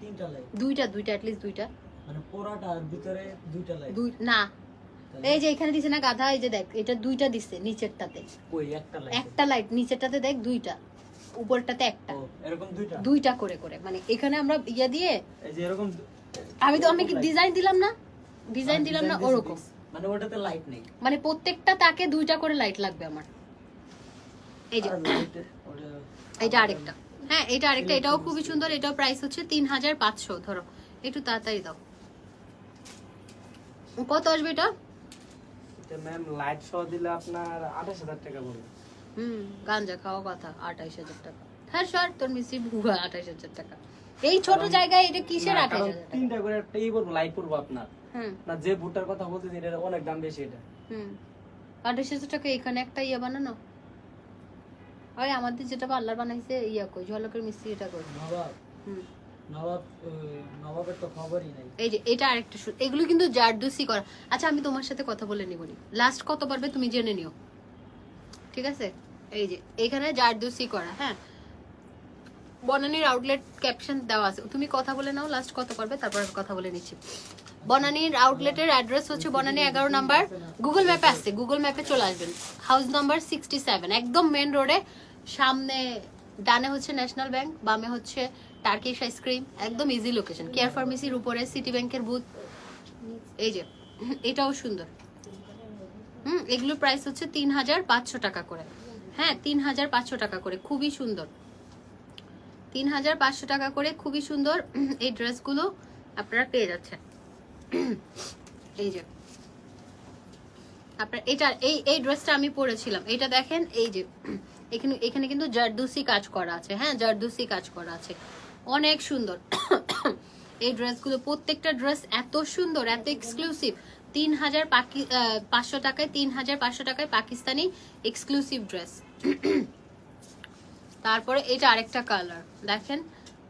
তিনটা লাইট, 2টা অ্যাটলিস্ট 2টা, মানে পুরাটার ভিতরে দুইটা লাইট। দুই না, এই যে এখানে দিছে না গাধা, এই যে দেখ এটা 2টা দিছে নিচেরটাতে, ওই একটা লাইট, একটা লাইট নিচেরটাতে দেখ 2টা, উপরটাতে একটা, এরকম দুইটা, 2টা করে করে, মানে এখানে আমরা ইয়া দিয়ে, এই যে এরকম আমি কি ডিজাইন দিলাম না, ডিজাইন দিলাম না ওরকম, মানে ওটাতে লাইট নেই, মানে প্রত্যেকটা তাকে 2টা করে লাইট লাগবে আমার। এই যে আর লাইট ওটা এটা আরেকটা, হ্যাঁ এটা আরেকটা, এটাও খুবই সুন্দর, এটাও প্রাইস হচ্ছে 3500। ধরো একটু তাড়াতাড়ি দাও, কত আসবে এটা? এটা ম্যাম লাইট সহ দিলে আপনার 28000 টাকা পড়বে। গাঞ্জা খাওয়া কথা 28000 টাকা, হ্যাঁ সর তোর মিস্ত্রি ভুয়া 28000 টাকা, এই ছোট জায়গায় এটা কিসের না, 28000 কারণ টাকা? তিনটা করে একটা পড়বো, লাইট পড়বো আপনার। হুম না, যে বুটটার কথা বলতেছি এটা অনেক দাম বেশি। এটা 28000 টাকা এখানে একটা ইয়া বানানো, আরে আমাদের যেটা পার্লার বানাইছে ইয়া কই ঝলকের মিস্ত্রি, এটা কই? নবাব, হুম নবাবের তো খবরই নাই। এই যে এটা আরেকটা এগুলো কিন্তু জারদুসি করা। আচ্ছা আমি তোমার সাথে কথা বলে নিব নি, লাস্ট কত পারবে তুমি জেনে নিও, ঠিক আছে? এই যে এখানে জারদুসি করা, হ্যাঁ বনানীর আউটলেট ক্যাপশন দেওয়া আছে, তুমি কথা বলে নাও লাস্ট কত পারবে, তারপর আমি কথা বলে নিচ্ছি। বনানীর আউটলেটের অ্যাড্রেস হচ্ছে বনানী 11 নাম্বার, গুগল ম্যাপে আসছে, গুগল ম্যাপে চলে আসবেন, হাউস নাম্বার 67, একদম মেন রোডে, সামনে ডানে হচ্ছে ন্যাশনাল ব্যাংক, বামে হচ্ছে টার্কিশ আইসক্রিম, একদম ইজি লোকেশন, কেয়ার ফার্মেসির উপরে সিটি ব্যাংকের বুথ। এই যে এটাও সুন্দর, এগুলোর প্রাইস হচ্ছে 3500 টাকা করে, হ্যাঁ 3500 টাকা করে, খুবই সুন্দর, 3500 টাকা করে, খুবই সুন্দর এই ড্রেসগুলো আপনারা পেয়ে যাচ্ছেন। এই যে আপনার এটা এই ড্রেসটা আমি পরেছিলাম, এটা দেখেন, এই যে এখানে কিন্তু জারদুসি কাজ করা আছে, হ্যাঁ জারদুসি কাজ করা আছে, অনেক সুন্দর এই ড্রেসগুলো, প্রত্যেকটা ড্রেস এত সুন্দর, এত এক্সক্লুসিভ, 3500 টাকায়, 3500 টাকায় পাকিস্তানি এক্সক্লুসিভ ড্রেস। তারপরে এটা আরেকটা কালার দেখেন,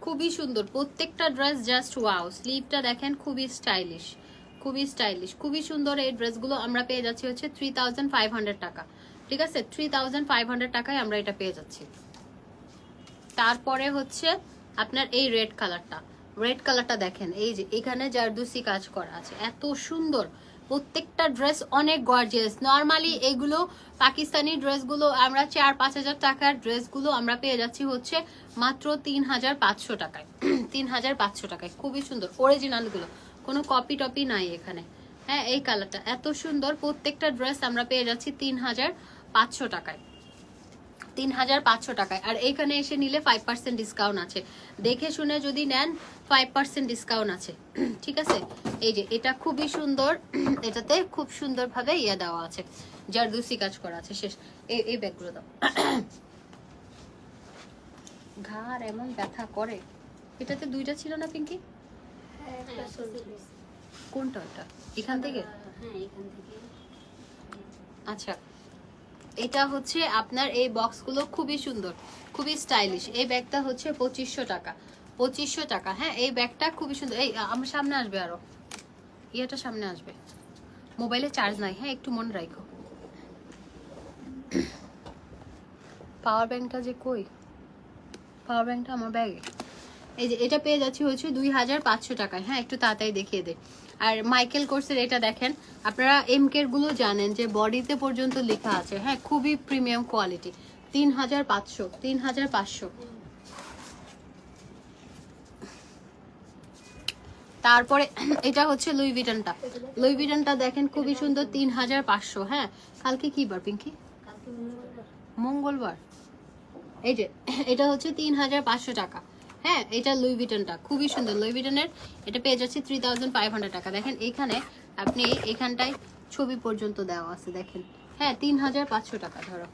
খুবই সুন্দর, প্রত্যেকটা ড্রেস জাস্ট ওয়াও, স্লিভটা দেখেন খুবই স্টাইলিশ, খুবই স্টাইলিশ, খুবই সুন্দর। এই ড্রেসগুলো আমরা পেয়ে যাচ্ছি হচ্ছে 3500 টাকা, ঠিক আছে? 3500 টাকায় আমরা এটা পেয়ে যাচ্ছি। তারপরে হচ্ছে আপনার এই রেড কালারটা দেখেন, এই যে এখানে জারদুসি কাজ করা আছে, এত সুন্দর, প্রত্যেকটা ড্রেস অনেক গর্জিয়াস। নর্মালি এগুলো পাকিস্তানি ড্রেসগুলো আমরা 4-5 হাজার টাকার ড্রেসগুলো আমরা পেয়ে যাচ্ছি হচ্ছে মাত্র 3500 টাকায়, 3500 টাকায়, খুবই সুন্দর অরিজিনাল গুলো, কোনো কপি টপি নাই এখানে। হ্যাঁ এই কালারটা এত সুন্দর, প্রত্যেকটা ড্রেস আমরা পেয়ে যাচ্ছি 3500 টাকায়, 3500 টাকায়। আর এইখানে এসে নিলে 5% ডিসকাউন্ট আছে, দেখে শুনে যদি নেন 5% ডিসকাউন্ট আছে, ঠিক আছে? এই যে এটা খুবই সুন্দর, এটাতে খুব সুন্দর ভাবে ইয়ে দেওয়া আছে, জারদুসি কাজ করা আছে। শেষ, এই ব্যাগগুলো দাও, ঘাড় এমন ব্যথা করে। এটাতে 2টা ছিল না পিঙ্কি? কোনটা ওটা? এখান থেকে? আচ্ছা এটা হচ্ছে আপনার এই বক্সগুলো খুবই সুন্দর, খুবই স্টাইলিশ। এই ব্যাগটা হচ্ছে 2500 টাকা, 2500 টাকা। হ্যাঁ এই ব্যাগটা খুবই সুন্দর। এই আমার সামনে আসবে, আরো ইয়েটা সামনে আসবে, মোবাইলে চার্জ নাই, হ্যাঁ একটু মনে রাখো। পাওয়ার ব্যাংকটা যে কই, পাওয়ার ব্যাংকটা আমার ব্যাগে। এই যে এটা পেয়ে যাচ্ছি হচ্ছে 2500 টাকায়। হ্যাঁ একটু তাড়াতাড়ি দেখিয়ে দে। আর মাইকেল কোর্সের এটা দেখেন, আপনারা এমকের গুলো জানেন যে বডিতে পর্যন্ত লেখা আছে, হ্যাঁ খুবই প্রিমিয়াম কোয়ালিটি, 3500। তারপরে এটা হচ্ছে লুই ভিটনটা দেখেন খুবই সুন্দর, 3500। হ্যাঁ কালকে কি বার পিঙ্কি? মঙ্গলবার। এই যে এটা হচ্ছে 3500 টাকা। হ্যাঁ এটা লুই ভিটনটা খুবই সুন্দর, লুই ভিটনের এটা পেয়ে যাচ্ছে 3500 টাকা। দেখেন এখানে আপনি এখানটায় ছবি পর্যন্ত দেওয়া আছে দেখেন। হ্যাঁ 3500 টাকা। ধরো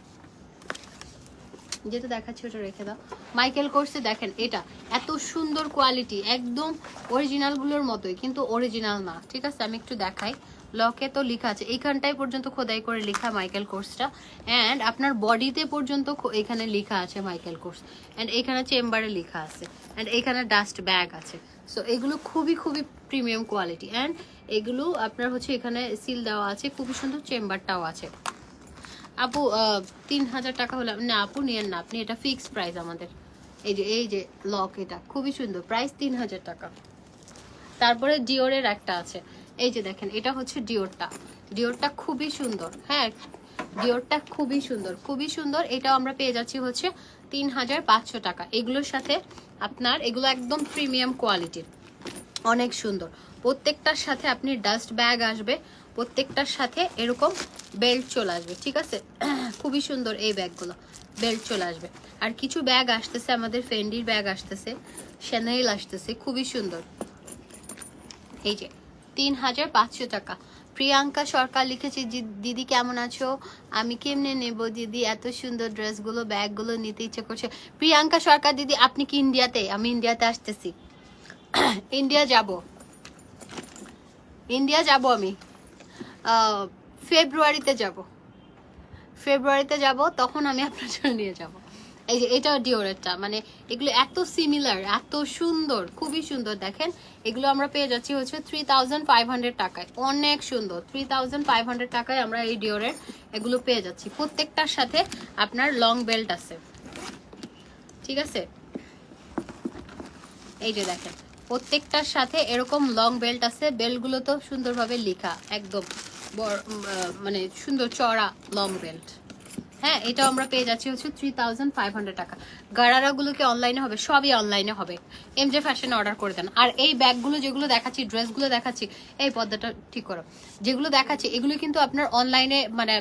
যেটা দেখাচ্ছি ওটা রেখে দাও। মাইকেল কোর্সে দেখেন এটা এত সুন্দর কোয়ালিটি, একদম অরিজিনাল গুলোর মতোই, কিন্তু অরিজিনাল না, ঠিক আছে? আমি একটু দেখাই, লকে তো লেখা আছে, এইখানটায় পর্যন্ত খোদাই করে লেখা মাইকেল কোর্সটা। অ্যান্ড আপনার বডিতে পর্যন্ত এখানে লেখা আছে মাইকেল কোর্স। অ্যান্ড এখানে চেম্বারে লেখা আছে। অ্যান্ড এখানে ডাস্ট ব্যাগ আছে। সো এগুলো খুবই খুবই প্রিমিয়াম কোয়ালিটি। অ্যান্ড এগুলো আপনার হচ্ছে এখানে সিল দেওয়া আছে, খুবই সুন্দর চেম্বারটাও আছে। আপু 3000 টাকা হলে না আপু নিয়েন না, আপনি এটা ফিক্সড প্রাইস আমাদের। এই যে লক, এটা খুবই সুন্দর, প্রাইস 3000 টাকা। তারপরে ডিওরের একটা আছে, এই যে দেখেন, এটা হচ্ছে ডিওরটা খুবই সুন্দর। হ্যাঁ, ডিওরটা খুবই সুন্দর, খুবই সুন্দর। এটাও আমরা পেয়ে যাচ্ছি হচ্ছে 3500 টাকা। এগুলোর সাথে আপনার এগুলো একদম প্রিমিয়াম কোয়ালিটির, অনেক সুন্দর। প্রত্যেকটার সাথে আপনি ডাস্ট ব্যাগ আসবে, প্রত্যেকটার সাথে এরকম বেল্ট চলে আসবে, ঠিক আছে? খুবই সুন্দর এই ব্যাগগুলো, বেল্ট চলে আসবে। আর কিছু ব্যাগ আসতেছে আমাদের, ফেন্ডির ব্যাগ আসতেছে, শ্যানেল আসতেছে, খুবই সুন্দর। এই যে 3500 টাকা। প্রিয়াঙ্কা সরকার লিখেছে, দিদি কেমন আছো? আমি কেমনে নেব দিদি, এত সুন্দর ড্রেসগুলো ব্যাগগুলো নিতে ইচ্ছে করছে। প্রিয়াঙ্কা সরকার দিদি, আপনি কি ইন্ডিয়াতে? আমি ইন্ডিয়াতে আসতেছি, ইন্ডিয়া যাব আমি ফেব্রুয়ারিতে যাব, তখন আমি আপনার জন্য নিয়ে যাব। এই যে এটা ডিওরেরটা, মানে এগুলো এত সিমিলার, এত সুন্দর, খুবই সুন্দর। দেখেন এগুলো আমরা পেয়ে যাচ্ছি হচ্ছে 3500 টাকায়, অনেক সুন্দর। 3500 টাকায় আমরা এই ডিওরের এগুলো পেয়ে যাচ্ছি। প্রত্যেকটার সাথে আপনার লং বেল্ট আছে, ঠিক আছে? এই যে দেখেন, প্রত্যেকটার সাথে এরকম লং বেল্ট আছে। বেল্টগুলো তো সুন্দরভাবে লেখা, একদম মানে সুন্দর চড়া লং বেল্ট। হ্যাঁ, এটাও আমরা পেয়ে যাচ্ছি হচ্ছে 3500 টাকা। গারারাগুলো কি অনলাইনে হবে? সবই অনলাইনে হবে, এমজে ফ্যাশনে অর্ডার করে দেন। আর এই ব্যাগগুলো যেগুলো দেখাচ্ছি, ড্রেসগুলো দেখাচ্ছি, এই পর্দাটা ঠিক করো, যেগুলো দেখাচ্ছি এগুলো কিন্তু আপনার অনলাইনে মানে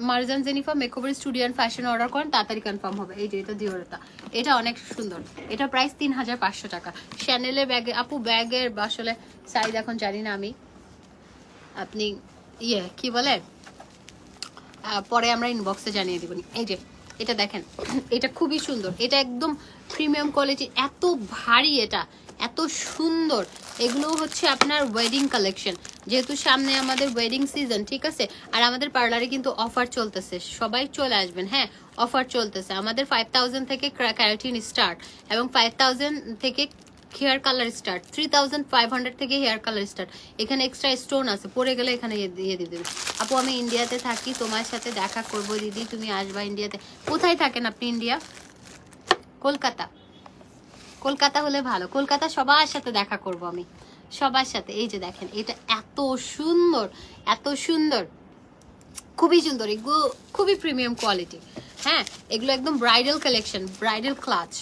Marjan Jenifa makeover studio and fashion order করেন, তাড়াতাড়ি কনফার্ম হবে। এই যে এটা দিওরটা, এটা অনেক সুন্দর, এটা প্রাইস 3500 টাকা। শ্যানেলের ব্যাগে আপু, ব্যাগের আসলে সাইজ এখন জানি না আমি, আপনি কি বলে পরে আমরা ইনবক্সে জানিয়ে দেবো। এই যে এটা দেখেন, এটা খুবই সুন্দর, এটা একদম প্রিমিয়াম কোয়ালিটি, এত ভারী, এটা এত সুন্দর। এগুলো হচ্ছে আপনার ওয়েডিং কালেকশন, যেহেতু সামনে আমাদের ওয়েডিং সিজন, ঠিক আছে? আর আমাদের পার্লারে কিন্তু অফার চলতেছে, সবাই চলে আসবেন। হ্যাঁ, অফার চলতেছে আমাদের 5000 থেকে ক্যারাটিন স্টার্ট, এবং 5000 থেকে হেয়ার কালার স্টার্ট, 3500 থেকে হেয়ার কালার স্টার্ট। এখানে এক্সট্রা স্টোন আছে, পরে গেলে এখানে দিয়ে দিবেন। আপু আমি ইন্ডিয়াতে থাকি, তোমার সাথে দেখা করব দিদি, তুমি আসবা ইন্ডিয়াতে? কোথায় থাকেন আপনি? ইন্ডিয়া? কলকাতা হলে ভালো, কলকাতা সবার সাথে দেখা করব আমি, সবার সাথে। এই যে দেখেন, এটা এত সুন্দর, এত সুন্দর, খুবই সুন্দর। এগুলো খুবই প্রিমিয়াম কোয়ালিটি। হ্যাঁ, এগুলো একদম ব্রাইডাল কালেকশন, ব্রাইডাল ক্লাচ।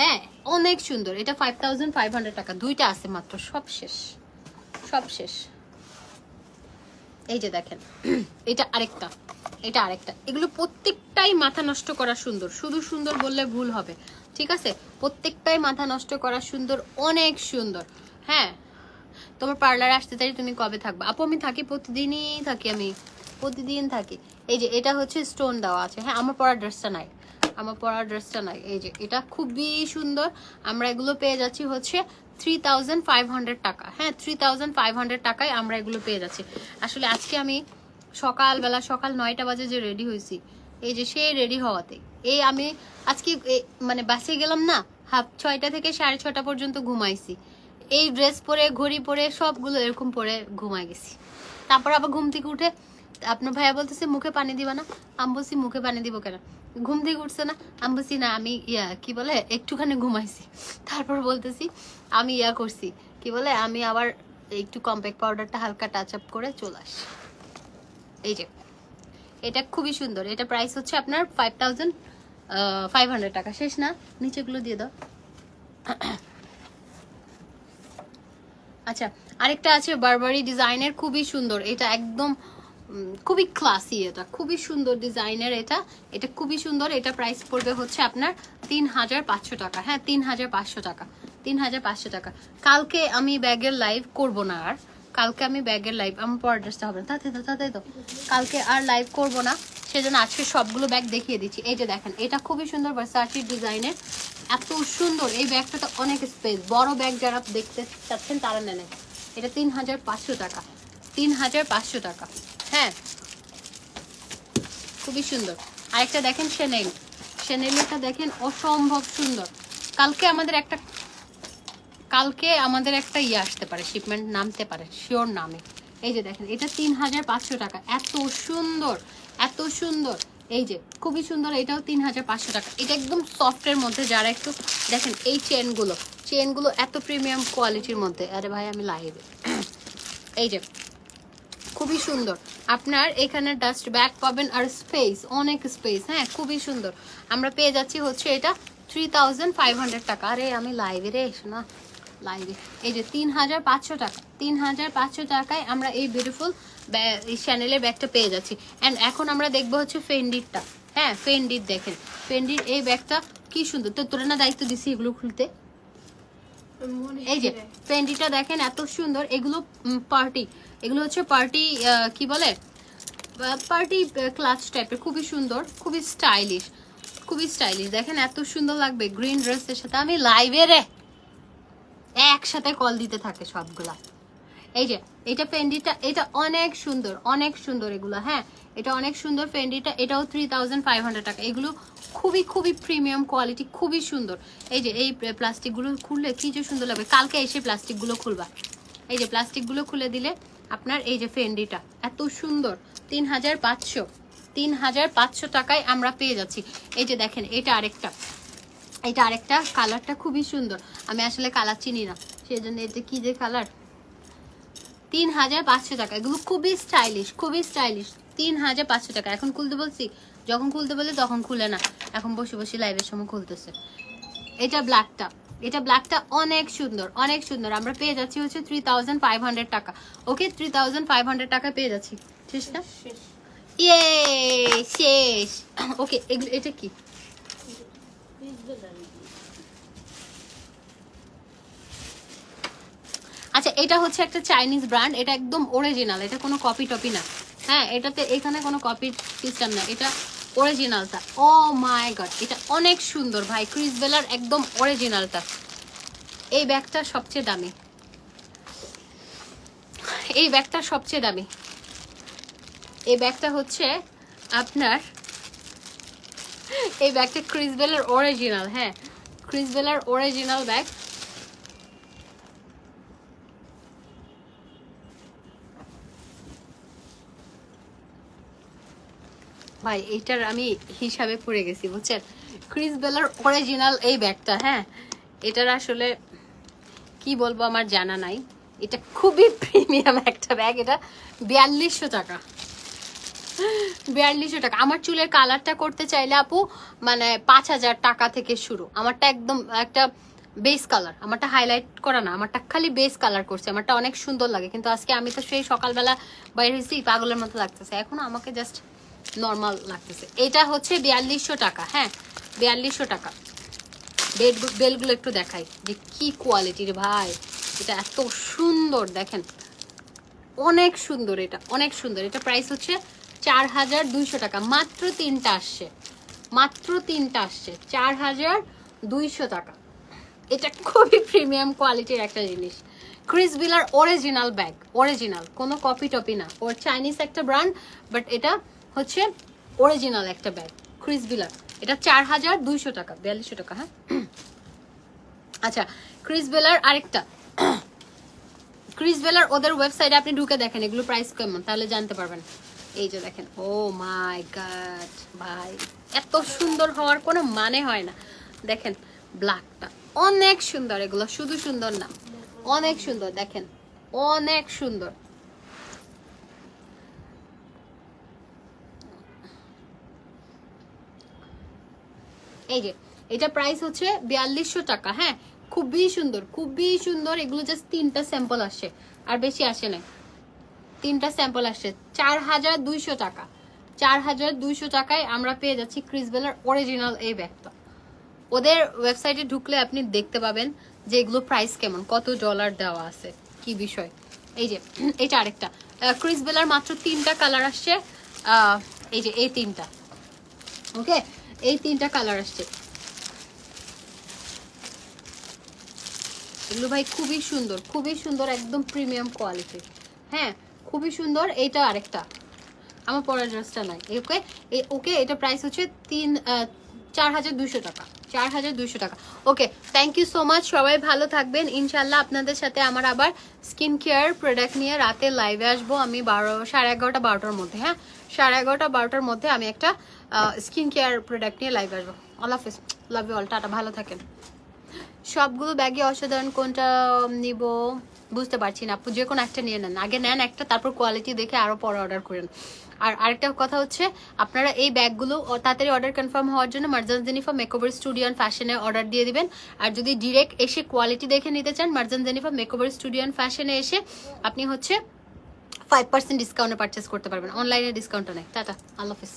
হ্যাঁ, অনেক সুন্দর। এটা 5500 টাকা, দুইটা আছে মাত্র, সব শেষ। এই যে দেখেন, এটা আরেকটা। এগুলো প্রত্যেকটাই মাথা নষ্ট করা সুন্দর, শুধু সুন্দর বললে ভুল হবে, ঠিক আছে? প্রত্যেকটাই মাথা নষ্ট করা সুন্দর, অনেক সুন্দর। হ্যাঁ, তোমার পার্লারে আসতে চাই, তুমি কবে থাকবে? আপু আমি থাকি, প্রতিদিনই থাকি, আমি প্রতিদিন থাকি। এই যে এটা হচ্ছে স্টোন দেওয়া আছে। হ্যাঁ, আমার পরা ড্রেসটা নাই, এই যে এটা খুবই সুন্দর। আমরা এগুলো পেয়ে যাচ্ছি হচ্ছে 3500 টাকা। হ্যাঁ, 3500 টাকায় আমরা এগুলো পেয়ে যাচ্ছি। আসলে আজকে আমি সকাল 9টা বাজে যে রেডি হয়েছি, এই যে সেই রেডি হওয়াতে আমি আজকে মানে বাসে গেলাম না, 6টা থেকে 6:30 পর্যন্ত ঘুমাইছি। এই ড্রেস পরে, ঘড়ি পরে, সবগুলো এরকম পরে ঘুমাই গেছি। তারপর আবার ঘুম থেকে উঠে আপনার ভাইয়া বলতেছে মুখে পানি দিবা না? আমি বলছি মুখে পানি দিব কেন, ঘুম থেকে উঠছে না? আমি বলছি না, আমি কি বলে একটুখানি ঘুমাইছি। তারপর বলতেছি আমি করছি, কি বলে আমি আবার একটু কম্প্যাক্ট পাউডারটা হালকা টাচ আপ করে চলে আসি। এই যে এটা খুবই সুন্দর, এটা প্রাইস হচ্ছে আপনার 5500 টাকা। শেষ না? নিচেগুলো দিয়ে দাও। আচ্ছা, আরেকটা আছে বারবারি ডিজাইনের, খুবই সুন্দর। এটা একদম খুবই ক্লাসি, এটা খুবই সুন্দর ডিজাইনের, এটা খুবই সুন্দর। এটা প্রাইস পড়বে হচ্ছে আপনার 3500 টাকা। হ্যাঁ, 3500 টাকা, 3500 টাকা। কালকে আমি ব্যাগের লাইভ করব না, আর কালকে আমি ব্যাগের লাইভ, আমার পরের ড্রেসটা হবে না, তাতে তো কালকে আর লাইভ করব না, সেজন্য আজকে সবগুলো ব্যাগ দেখিয়ে দিচ্ছি। এই যে দেখেন, এটা খুবই সুন্দর ভার্সাচি ডিজাইনের, এত সুন্দর। এই ব্যাগটা তো অনেক স্পেস, বড় ব্যাগ যারা দেখতে চাচ্ছেন তারা নেন। এটা 3500 টাকা, 3500 টাকা। হ্যাঁ, খুবই সুন্দর। আরেকটা দেখেন শ্যানেল, শ্যানেলটা দেখেন অসম্ভব সুন্দর। কালকে আমাদের একটা ইয়ে আসতে পারে, শিপমেন্ট নামতে পারে, শিওর নামে। এই যে দেখেন, এটা 3500 টাকা, এত সুন্দর, এত সুন্দর। এই যে খুবই সুন্দর, এটাও 3500 টাকা। এটা একদম সফটের মধ্যে, যারা একটু দেখেন এই চেনগুলো এত প্রিমিয়াম কোয়ালিটির মধ্যে। আরে ভাই আমি লাইভে, এই যে খুবই সুন্দর। আপনার এখানে ডাস্ট ব্যাগ পাবেন আর স্পেস, অনেক স্পেস। হ্যাঁ, খুবই সুন্দর। আমরা পেয়ে যাচ্ছি হচ্ছে এটা 3500 টাকা। আরে আমি লাইভে রে, শোনা লাইভে। এই যে 3500 টাকা, 3500 টাকায় আমরা এই বিউটিফুল এই শ্যানেলের ব্যাগটা পেয়ে যাচ্ছি। অ্যান্ড এখন আমরা দেখবো হচ্ছে ফেন্ডিরটা। হ্যাঁ, ফেন্ডির দেখেন, ফেন্ডির এই ব্যাগটা কি সুন্দর। তো তোরা না দায়িত্ব দিছি এগুলো খুলতে। এই যে ফেন্ডিটা দেখেন এত সুন্দর। এগুলো এগুলো হচ্ছে পার্টি, কি বলে, পার্টি ক্লাচ টাইপের, খুবই সুন্দর, খুবই স্টাইলিশ, খুবই স্টাইলিশ। দেখেন এত সুন্দর লাগবে গ্রিন ড্রেসের সাথে। আমি লাইভে রে একসাথে কল দিতে থাকে সবগুলা। এই যে এটা ফেন্ডিটা, এটা অনেক সুন্দর, অনেক সুন্দর এগুলো। হ্যাঁ, এটা অনেক সুন্দর ফেন্ডিটা, এটাও 3500 টাকা। এগুলো খুবই খুবই প্রিমিয়াম কোয়ালিটি, খুবই সুন্দর। এই যে এই প্লাস্টিকগুলো খুললে কি যে সুন্দর লাগবে। কালকে এসে প্লাস্টিকগুলো খুলবা। এই যে প্লাস্টিকগুলো খুলে দিলে আপনার এই যে ফেন্ডিটা এত সুন্দর, 3500 টাকায় আমরা পেয়ে যাচ্ছি। এই যে দেখেন, এটা আরেকটা কালারটা খুবই সুন্দর। আমি আসলে কালার চিনি না, সেই জন্য এটা কি যে কালার। 3500 টাকা। এগুলো খুবই স্টাইলিশ, খুবই স্টাইলিশ। 3500 টাকা। এখন খুলতে বলছি, যখন খুলতে বলে তখন খুলে না, এখন বসে বসে লাইভের সময় খুলতেছে। এটা ব্ল্যাকটা অনেক সুন্দর, অনেক সুন্দর। আমরা পেয়ে যাচ্ছি হচ্ছে 3500 টাকা। ওকে, 3500 টাকা পেয়ে যাচ্ছি। শেষ না? ইয়ে শেষ। ওকে, এগুলো এটা কি? আচ্ছা, এটা হচ্ছে একটা চাইনিজ ব্র্যান্ড, এটা একদম অরিজিনাল, এটা কোনো কপি টপি না। হ্যাঁ, এটাতে এখানে কোনো কপি সিস্টেম না, এটা অরিজিনালটা। ও মাই গড, এটা অনেক সুন্দর ভাই, ক্রিস বেলার একদম অরিজিনালটা। এই ব্যাগটা সবচেয়ে দামি, এই ব্যাগটা সবচেয়ে দামি। এই ব্যাগটা হচ্ছে আপনার, এই ব্যাগটা ক্রিস বেলার অরিজিনাল। হ্যাঁ, ক্রিস বেলার অরিজিনাল ব্যাগ। ভাই এইটার আমি হিসাবে পড়ে গেছি, বুঝছেন? ক্রিস বেলার অরিজিনাল এই ব্যাগটা। হ্যাঁ, এটার আসলে কি বলবো আমার জানা নাই। এটা খুবই প্রিমিয়াম একটা ব্যাগ। এটা 4200 টাকা, 4200 টাকা। আমার চুলের কালারটা করতে চাইলে আপু মানে 5000 টাকা থেকে শুরু। আমারটা একদম একটা বেস কালার, আমারটা হাইলাইট করা না, আমারটা খালি বেস কালার করছে। আমারটা অনেক সুন্দর লাগে, কিন্তু আজকে আমি তো সেই সকালবেলা বাইরে হয়েছি, পাগলের মতো লাগতেছে। এখন আমাকে জাস্ট নর্মাল লাগতেছে। এটা হচ্ছে 4200 টাকা। হ্যাঁ, 4200 টাকা। বেলগুলো একটু দেখাই যে কি কোয়ালিটির ভাই। এটা এত সুন্দর, দেখেন অনেক সুন্দর, এটা অনেক সুন্দর। এটা প্রাইস হচ্ছে 4200 টাকা। মাত্র 3টা আসছে, মাত্র 3টা আসছে, 4200 টাকা। এটা খুবই প্রিমিয়াম কোয়ালিটির একটা জিনিস। ক্রিস বেলার অরিজিনাল ব্যাগ, অরিজিনাল, কোনো কপি টপি না। ওর চাইনিজ একটা ব্র্যান্ড, বাট এটা হচ্ছে অরিজিনাল একটা ব্যাগ, ক্রিস বেলার। এটা 4200 টাকা, 4200 টাকা। হ্যাঁ, আচ্ছা, ক্রিস বেলার আরেকটা, ক্রিস বেলার ওদের ওয়েবসাইটে আপনি ঢুকে দেখেন এগুলো প্রাইস কেমন, তাহলে জানতে পারবেন। এই যে দেখেন, ও মাই গড ভাই, এত সুন্দর হওয়ার কোনো মানে হয় না। দেখেন ব্ল্যাকটা অনেক সুন্দর, এগুলো শুধু সুন্দর না, অনেক সুন্দর। দেখেন অনেক সুন্দর। এই যে এটা প্রাইস হচ্ছে 4200 টাকা। হ্যাঁ, খুবই সুন্দর, খুবই সুন্দর। এগুলো জাস্ট 3টা স্যাম্পল আসছে, আর বেশি আসে না। 3টা স্যাম্পল আসছে, 4200 টাকা। 4200 টাকায় আমরা পেয়ে যাচ্ছি ক্রিস বেলার অরিজিনাল এই ব্যাগটা। ওদের ওয়েবসাইটে ঢুকলে আপনি দেখতে পাবেন যে এগুলো প্রাইস কেমন, কত ডলার দেওয়া আছে, কি বিষয়। এই যে এটা আরেকটা ক্রিস বেলার, মাত্র 3টা কালার আসছে। এই যে এই 3টা, ওকে, এই 3টা কালার আসছে। এগুলো ভাই খুবই সুন্দর একদম প্রিমিয়াম কোয়ালিটি। হ্যাঁ খুবই সুন্দর। এইটা আরেকটা আমার পরের ড্রেসটা নাই। ওকে ওকে এটা প্রাইস হচ্ছে 4,200 টাকা, 4,200 টাকা। Okay thank you so much, সবাই ভালো থাকবেন। ইনশাল্লাহ আপনাদের সাথে আমার আবার স্কিন কেয়ার প্রোডাক্ট নিয়ে রাতে লাইভে আসবো আমি 11:30 12টার মধ্যে। হ্যাঁ 11:30 12টার মধ্যে আমি একটা স্কিন কেয়ার প্রোডাক্ট নিয়ে লাইভে আসবো। আল্লাহ হাফেজ, লাভ ইউ অল, টাটা, ভালো থাকেন। সবগুলো ব্যাগে অসাধারণ, কোনটা নিব বুঝতে পারছি না আপু, যে কোনো একটা নিয়ে নেন, আগে নেন একটা, তারপর কোয়ালিটি দেখে আরও পরে অর্ডার করেন। আর আরেকটা কথা হচ্ছে আপনারা এই ব্যাগগুলো তাড়াতাড়ি অর্ডার কনফার্ম হওয়ার জন্য Marjan Jenifa makeover studio and ফ্যাশনে অর্ডার দিয়ে দিবেন। আর যদি ডিরেক্ট এসে কোয়ালিটি দেখে নিতে চান Marjan Jenifa makeover studio and ফ্যাশনে এসে আপনি হচ্ছে 5% ডিসকাউন্টে পারচেস করতে পারবেন, অনলাইনে ডিসকাউন্টও নেই। টাটা, আল্লাহ হাফিজ।